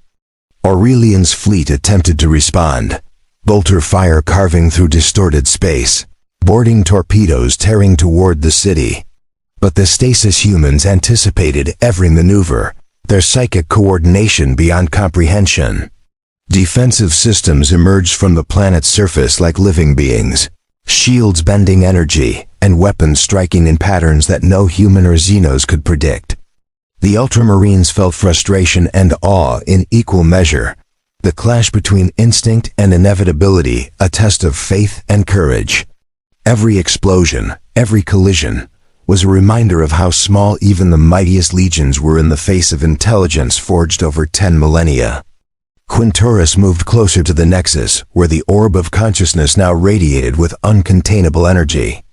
Aurelian's fleet attempted to respond, bolter fire carving through distorted space, boarding torpedoes tearing toward the city. But the stasis humans anticipated every maneuver, their psychic coordination beyond comprehension. Defensive systems emerged from the planet's surface like living beings, shields bending energy, and weapons striking in patterns that no human or Xenos could predict. The Ultramarines felt frustration and awe in equal measure, the clash between instinct and inevitability a test of faith and courage. Every explosion, every collision, was a reminder of how small even the mightiest legions were in the face of intelligence forged over 10 millennia. Quinterus moved closer to the nexus, where the orb of consciousness now radiated with uncontainable energy.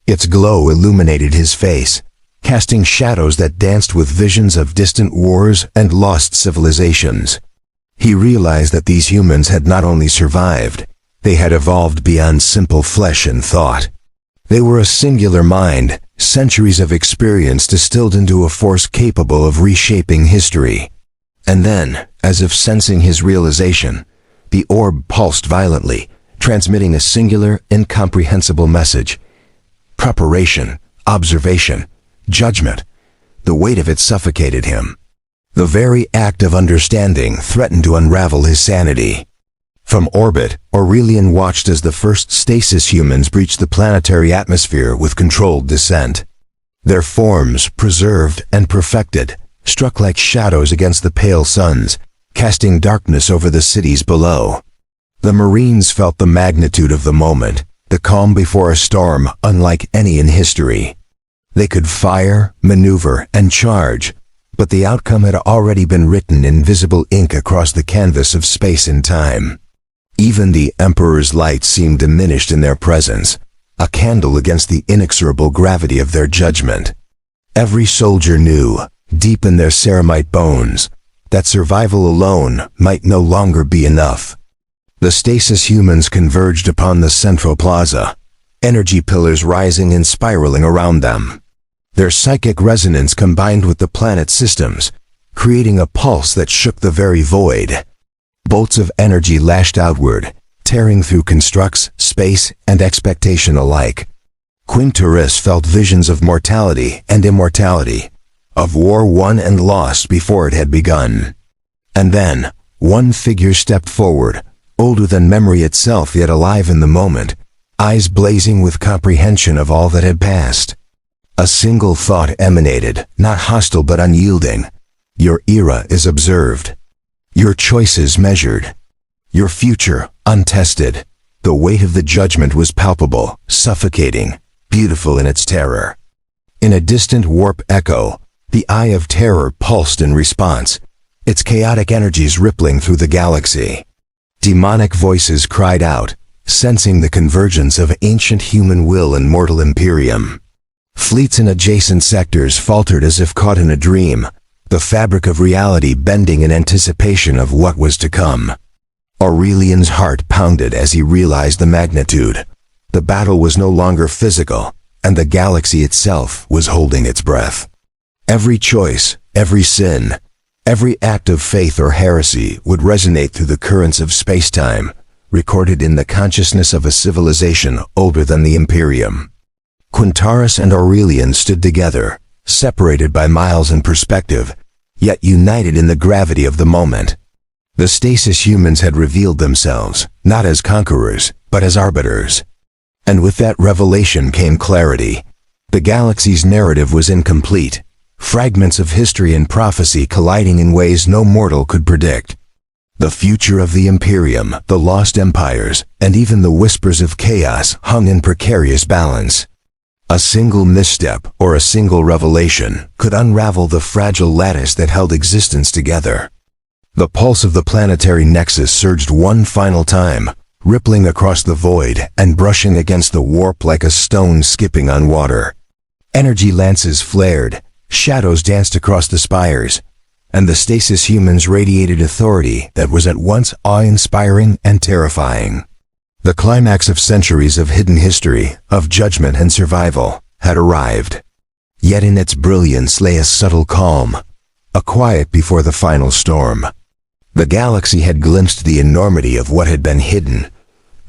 Its glow illuminated his face, casting shadows that danced with visions of distant wars and lost civilizations. He realized that these humans had not only survived, they had evolved beyond simple flesh and thought. They were a singular mind, centuries of experience distilled into a force capable of reshaping history. And then, as if sensing his realization, the orb pulsed violently, transmitting a singular, incomprehensible message. Preparation, observation, judgment. The weight of it suffocated him. The very act of understanding threatened to unravel his sanity. From orbit, Aurelian watched as the first stasis humans breached the planetary atmosphere with controlled descent. Their forms, preserved and perfected, struck like shadows against the pale suns, casting darkness over the cities below. The Marines felt the magnitude of the moment, the calm before a storm unlike any in history. They could fire, maneuver, and charge, but the outcome had already been written in visible ink across the canvas of space and time. Even the Emperor's light seemed diminished in their presence, a candle against the inexorable gravity of their judgment. Every soldier knew, deep in their ceramite bones, that survival alone might no longer be enough. The stasis humans converged upon the central plaza, energy pillars rising and spiraling around them. Their psychic resonance combined with the planet's systems, creating a pulse that shook the very void. Bolts of energy lashed outward, tearing through constructs, space, and expectation alike. Quinturus felt visions of mortality and immortality, of war won and lost before it had begun. And then, one figure stepped forward, older than memory itself yet alive in the moment, eyes blazing with comprehension of all that had passed. A single thought emanated, not hostile but unyielding. Your era is observed. Your choices measured. Your future untested. The weight of the judgment was palpable, suffocating, beautiful in its terror. In a distant warp echo, the eye of terror pulsed in response, its chaotic energies rippling through the galaxy. Demonic voices cried out, sensing the convergence of ancient human will and mortal Imperium. Fleets in adjacent sectors faltered as if caught in a dream, the fabric of reality bending in anticipation of what was to come. Aurelian's heart pounded as he realized the magnitude. The battle was no longer physical, and the galaxy itself was holding its breath. Every choice, every sin, every act of faith or heresy would resonate through the currents of space-time, recorded in the consciousness of a civilization older than the Imperium. Quinturus and Aurelian stood together, separated by miles in perspective, yet united in the gravity of the moment. The stasis humans had revealed themselves, not as conquerors, but as arbiters. And with that revelation came clarity. The galaxy's narrative was incomplete, fragments of history and prophecy colliding in ways no mortal could predict. The future of the Imperium, the lost empires, and even the whispers of chaos hung in precarious balance. A single misstep or a single revelation could unravel the fragile lattice that held existence together. The pulse of the planetary nexus surged one final time, rippling across the void and brushing against the warp like a stone skipping on water. Energy lances flared, shadows danced across the spires, and the stasis humans radiated authority that was at once awe-inspiring and terrifying. The climax of centuries of hidden history, of judgment and survival, had arrived. Yet in its brilliance lay a subtle calm, a quiet before the final storm. The galaxy had glimpsed the enormity of what had been hidden,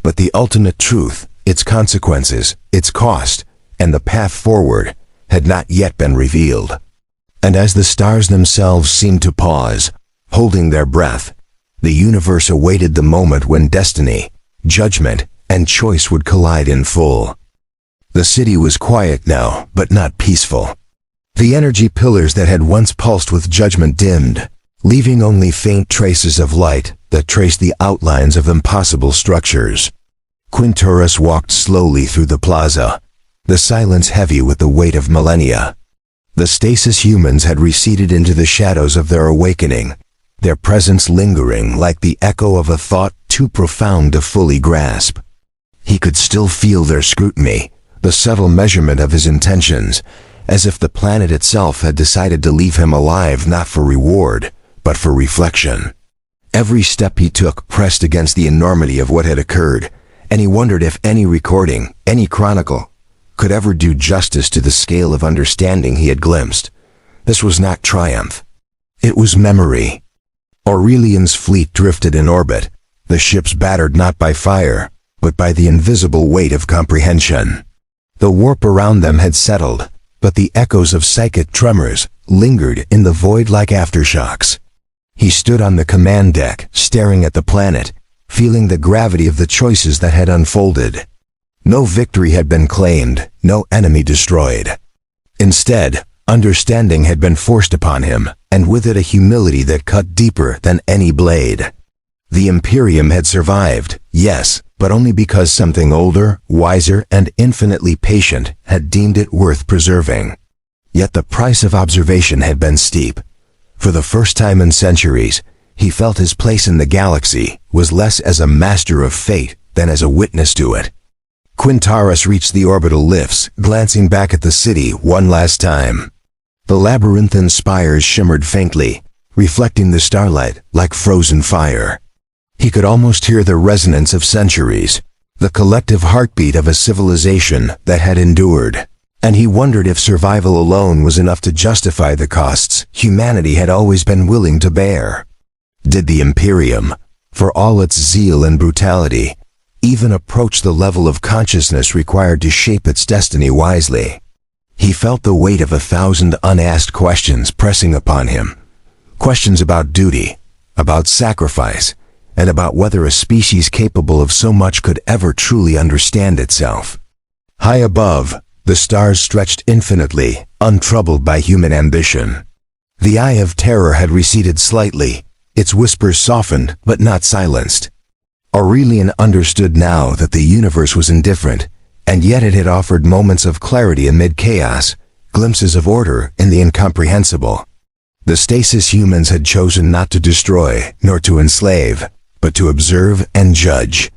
but the ultimate truth, its consequences, its cost, and the path forward had not yet been revealed. And as the stars themselves seemed to pause, holding their breath, the universe awaited the moment when destiny, judgment, and choice would collide in full. The city was quiet now, but not peaceful. The energy pillars that had once pulsed with judgment dimmed, leaving only faint traces of light that traced the outlines of impossible structures. Quinturus walked slowly through the plaza, the silence heavy with the weight of millennia. The stasis humans had receded into the shadows of their awakening, their presence lingering like the echo of a thought too profound to fully grasp. He could still feel their scrutiny, the subtle measurement of his intentions, as if the planet itself had decided to leave him alive not for reward, but for reflection. Every step he took pressed against the enormity of what had occurred, and he wondered if any recording, any chronicle, could ever do justice to the scale of understanding he had glimpsed. This was not triumph. It was memory. Aurelian's fleet drifted in orbit, the ships battered not by fire, but by the invisible weight of comprehension. The warp around them had settled, but the echoes of psychic tremors lingered in the void like aftershocks. He stood on the command deck, staring at the planet, feeling the gravity of the choices that had unfolded. No victory had been claimed, no enemy destroyed. Instead, understanding had been forced upon him, and with it a humility that cut deeper than any blade. The Imperium had survived, yes, but only because something older, wiser, and infinitely patient had deemed it worth preserving. Yet the price of observation had been steep. For the first time in centuries, he felt his place in the galaxy was less as a master of fate than as a witness to it. Quintaris reached the orbital lifts, glancing back at the city one last time. The labyrinthine spires shimmered faintly, reflecting the starlight like frozen fire. He could almost hear the resonance of centuries, the collective heartbeat of a civilization that had endured, and he wondered if survival alone was enough to justify the costs humanity had always been willing to bear. Did the Imperium, for all its zeal and brutality, even approach the level of consciousness required to shape its destiny wisely? He felt the weight of 1,000 unasked questions pressing upon him. Questions about duty, about sacrifice, and about whether a species capable of so much could ever truly understand itself. High above, the stars stretched infinitely, untroubled by human ambition. The eye of terror had receded slightly, its whispers softened but not silenced. Aurelian understood now that the universe was indifferent, and yet it had offered moments of clarity amid chaos, glimpses of order in the incomprehensible. The stasis humans had chosen not to destroy, nor to enslave, but to observe and judge.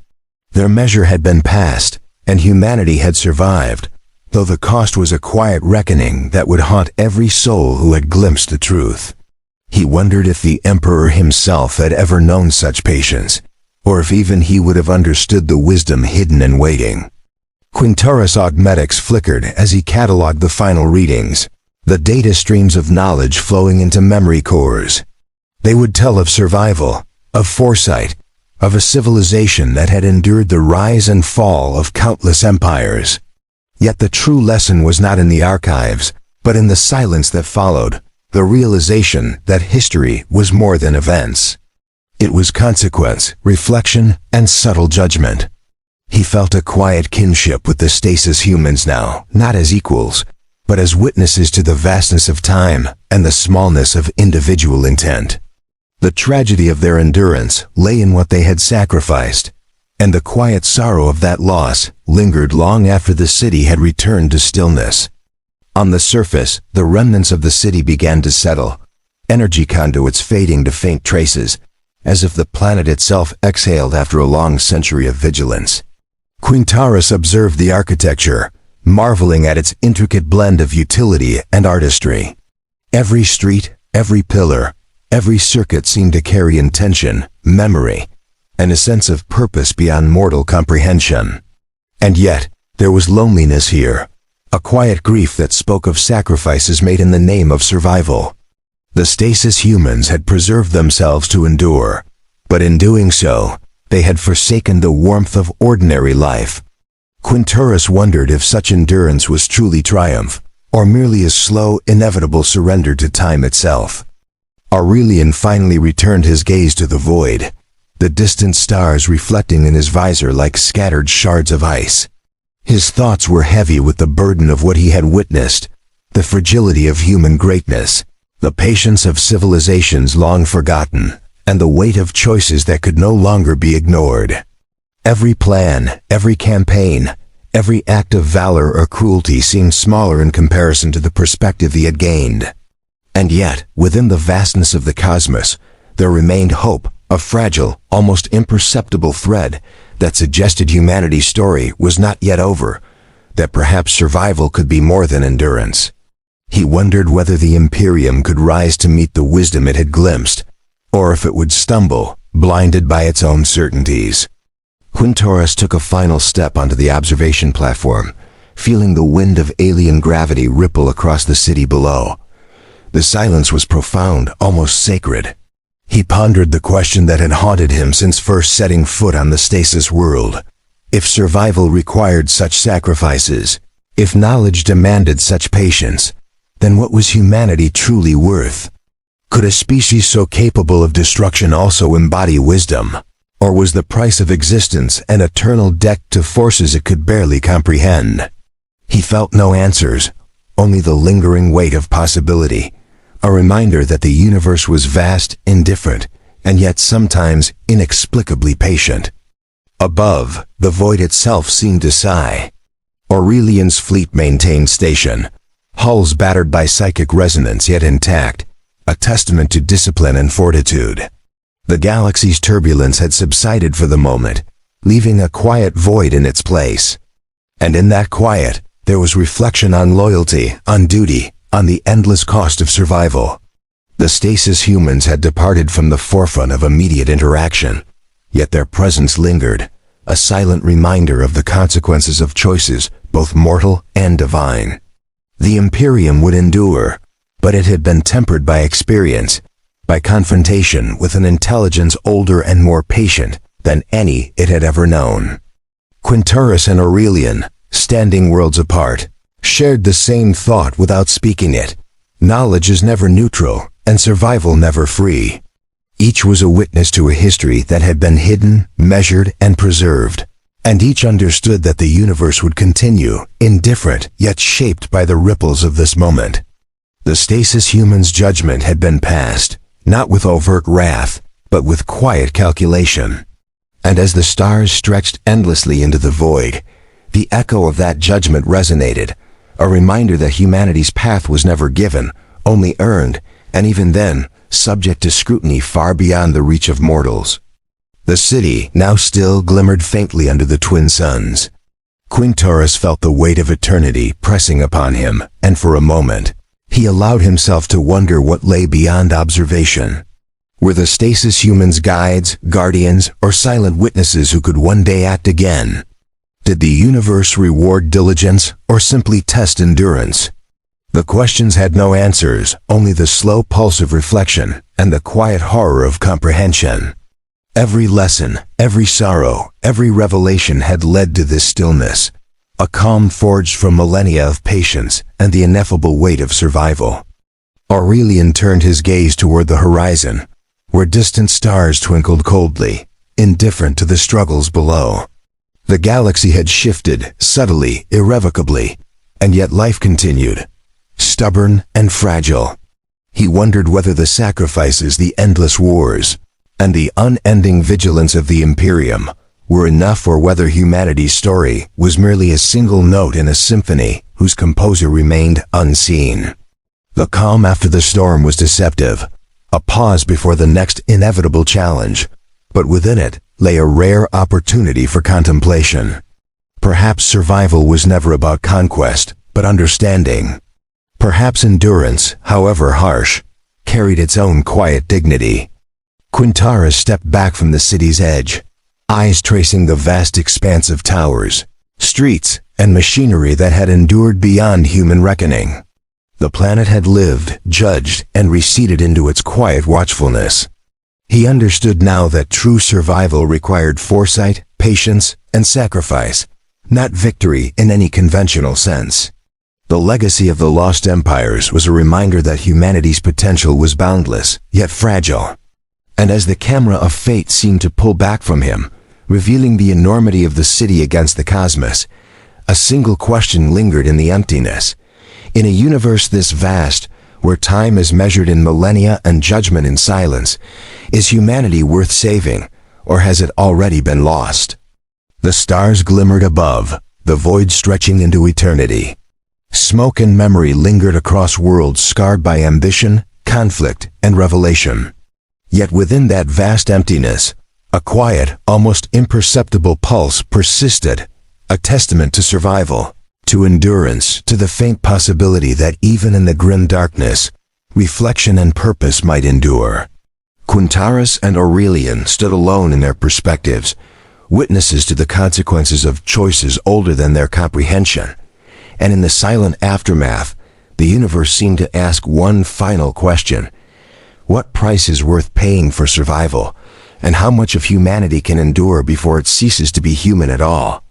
Their measure had been passed, and humanity had survived, though the cost was a quiet reckoning that would haunt every soul who had glimpsed the truth. He wondered if the Emperor himself had ever known such patience, or if even he would have understood the wisdom hidden in waiting. Quintaris' augmetics flickered as he cataloged the final readings, the data streams of knowledge flowing into memory cores. They would tell of survival, of foresight, of a civilization that had endured the rise and fall of countless empires. Yet the true lesson was not in the archives, but in the silence that followed, the realization that history was more than events. It was consequence, reflection, and subtle judgment. He felt a quiet kinship with the stasis humans now, not as equals, but as witnesses to the vastness of time and the smallness of individual intent. The tragedy of their endurance lay in what they had sacrificed, and the quiet sorrow of that loss lingered long after the city had returned to stillness. On the surface, the remnants of the city began to settle, energy conduits fading to faint traces, as if the planet itself exhaled after a long century of vigilance. Quintaris observed the architecture, marveling at its intricate blend of utility and artistry. Every street, every pillar, every circuit seemed to carry intention, memory, and a sense of purpose beyond mortal comprehension. And yet, there was loneliness here, a quiet grief that spoke of sacrifices made in the name of survival. The stasis humans had preserved themselves to endure, but in doing so, they had forsaken the warmth of ordinary life. Quintaris wondered if such endurance was truly triumph, or merely a slow, inevitable surrender to time itself. Aurelian finally returned his gaze to the void, the distant stars reflecting in his visor like scattered shards of ice. His thoughts were heavy with the burden of what he had witnessed, the fragility of human greatness, the patience of civilizations long forgotten, and the weight of choices that could no longer be ignored. Every plan, every campaign, every act of valor or cruelty seemed smaller in comparison to the perspective he had gained. And yet, within the vastness of the cosmos, there remained hope, a fragile, almost imperceptible thread that suggested humanity's story was not yet over, that perhaps survival could be more than endurance. He wondered whether the Imperium could rise to meet the wisdom it had glimpsed, or if it would stumble, blinded by its own certainties. Quintoris took a final step onto the observation platform, feeling the wind of alien gravity ripple across the city below. The silence was profound, almost sacred. He pondered the question that had haunted him since first setting foot on the stasis world. If survival required such sacrifices, if knowledge demanded such patience, then what was humanity truly worth? Could a species so capable of destruction also embody wisdom? Or was the price of existence an eternal debt to forces it could barely comprehend? He felt no answers, only the lingering weight of possibility, a reminder that the universe was vast, indifferent, and yet sometimes inexplicably patient. Above, the void itself seemed to sigh. Aurelian's fleet maintained station, hulls battered by psychic resonance yet intact, a testament to discipline and fortitude. The galaxy's turbulence had subsided for the moment, leaving a quiet void in its place. And in that quiet, there was reflection on loyalty, on duty, on the endless cost of survival. The stasis humans had departed from the forefront of immediate interaction, yet their presence lingered, a silent reminder of the consequences of choices, both mortal and divine. The Imperium would endure, but it had been tempered by experience, by confrontation with an intelligence older and more patient than any it had ever known. Quintoris and Aurelian, standing worlds apart, shared the same thought without speaking it. Knowledge is never neutral, and survival never free. Each was a witness to a history that had been hidden, measured, and preserved, and each understood that the universe would continue, indifferent yet shaped by the ripples of this moment. The stasis human's judgment had been passed, not with overt wrath, but with quiet calculation. And as the stars stretched endlessly into the void, the echo of that judgment resonated, a reminder that humanity's path was never given, only earned, and even then, subject to scrutiny far beyond the reach of mortals. The city, now still, glimmered faintly under the twin suns. Quintoris felt the weight of eternity pressing upon him, and for a moment, he allowed himself to wonder what lay beyond observation. Were the stasis humans guides, guardians, or silent witnesses who could one day act again? Did the universe reward diligence, or simply test endurance? The questions had no answers, only the slow pulse of reflection and the quiet horror of comprehension. Every lesson, every sorrow, every revelation had led to this stillness, a calm forged from millennia of patience and the ineffable weight of survival. Aurelian turned his gaze toward the horizon, where distant stars twinkled coldly, indifferent to the struggles below. The galaxy had shifted, subtly, irrevocably, and yet life continued, stubborn and fragile. He wondered whether the sacrifices, the endless wars, and the unending vigilance of the Imperium were enough, or whether humanity's story was merely a single note in a symphony whose composer remained unseen. The calm after the storm was deceptive, a pause before the next inevitable challenge, but within it lay a rare opportunity for contemplation. Perhaps survival was never about conquest, but understanding. Perhaps endurance, however harsh, carried its own quiet dignity. Quintoris stepped back from the city's edge, eyes tracing the vast expanse of towers, streets, and machinery that had endured beyond human reckoning. The planet had lived, judged, and receded into its quiet watchfulness. He understood now that true survival required foresight, patience, and sacrifice, not victory in any conventional sense. The legacy of the lost empires was a reminder that humanity's potential was boundless, yet fragile. And as the camera of fate seemed to pull back from him, revealing the enormity of the city against the cosmos, a single question lingered in the emptiness. In a universe this vast, where time is measured in millennia and judgment in silence, is humanity worth saving, or has it already been lost? The stars glimmered above, the void stretching into eternity. Smoke and memory lingered across worlds scarred by ambition, conflict, and revelation. Yet within that vast emptiness, a quiet, almost imperceptible pulse persisted, a testament to survival, to endurance, to the faint possibility that even in the grim darkness, reflection and purpose might endure. Quintaris and Aurelian stood alone in their perspectives, witnesses to the consequences of choices older than their comprehension. And in the silent aftermath, the universe seemed to ask one final question. What price is worth paying for survival, and how much of humanity can endure before it ceases to be human at all?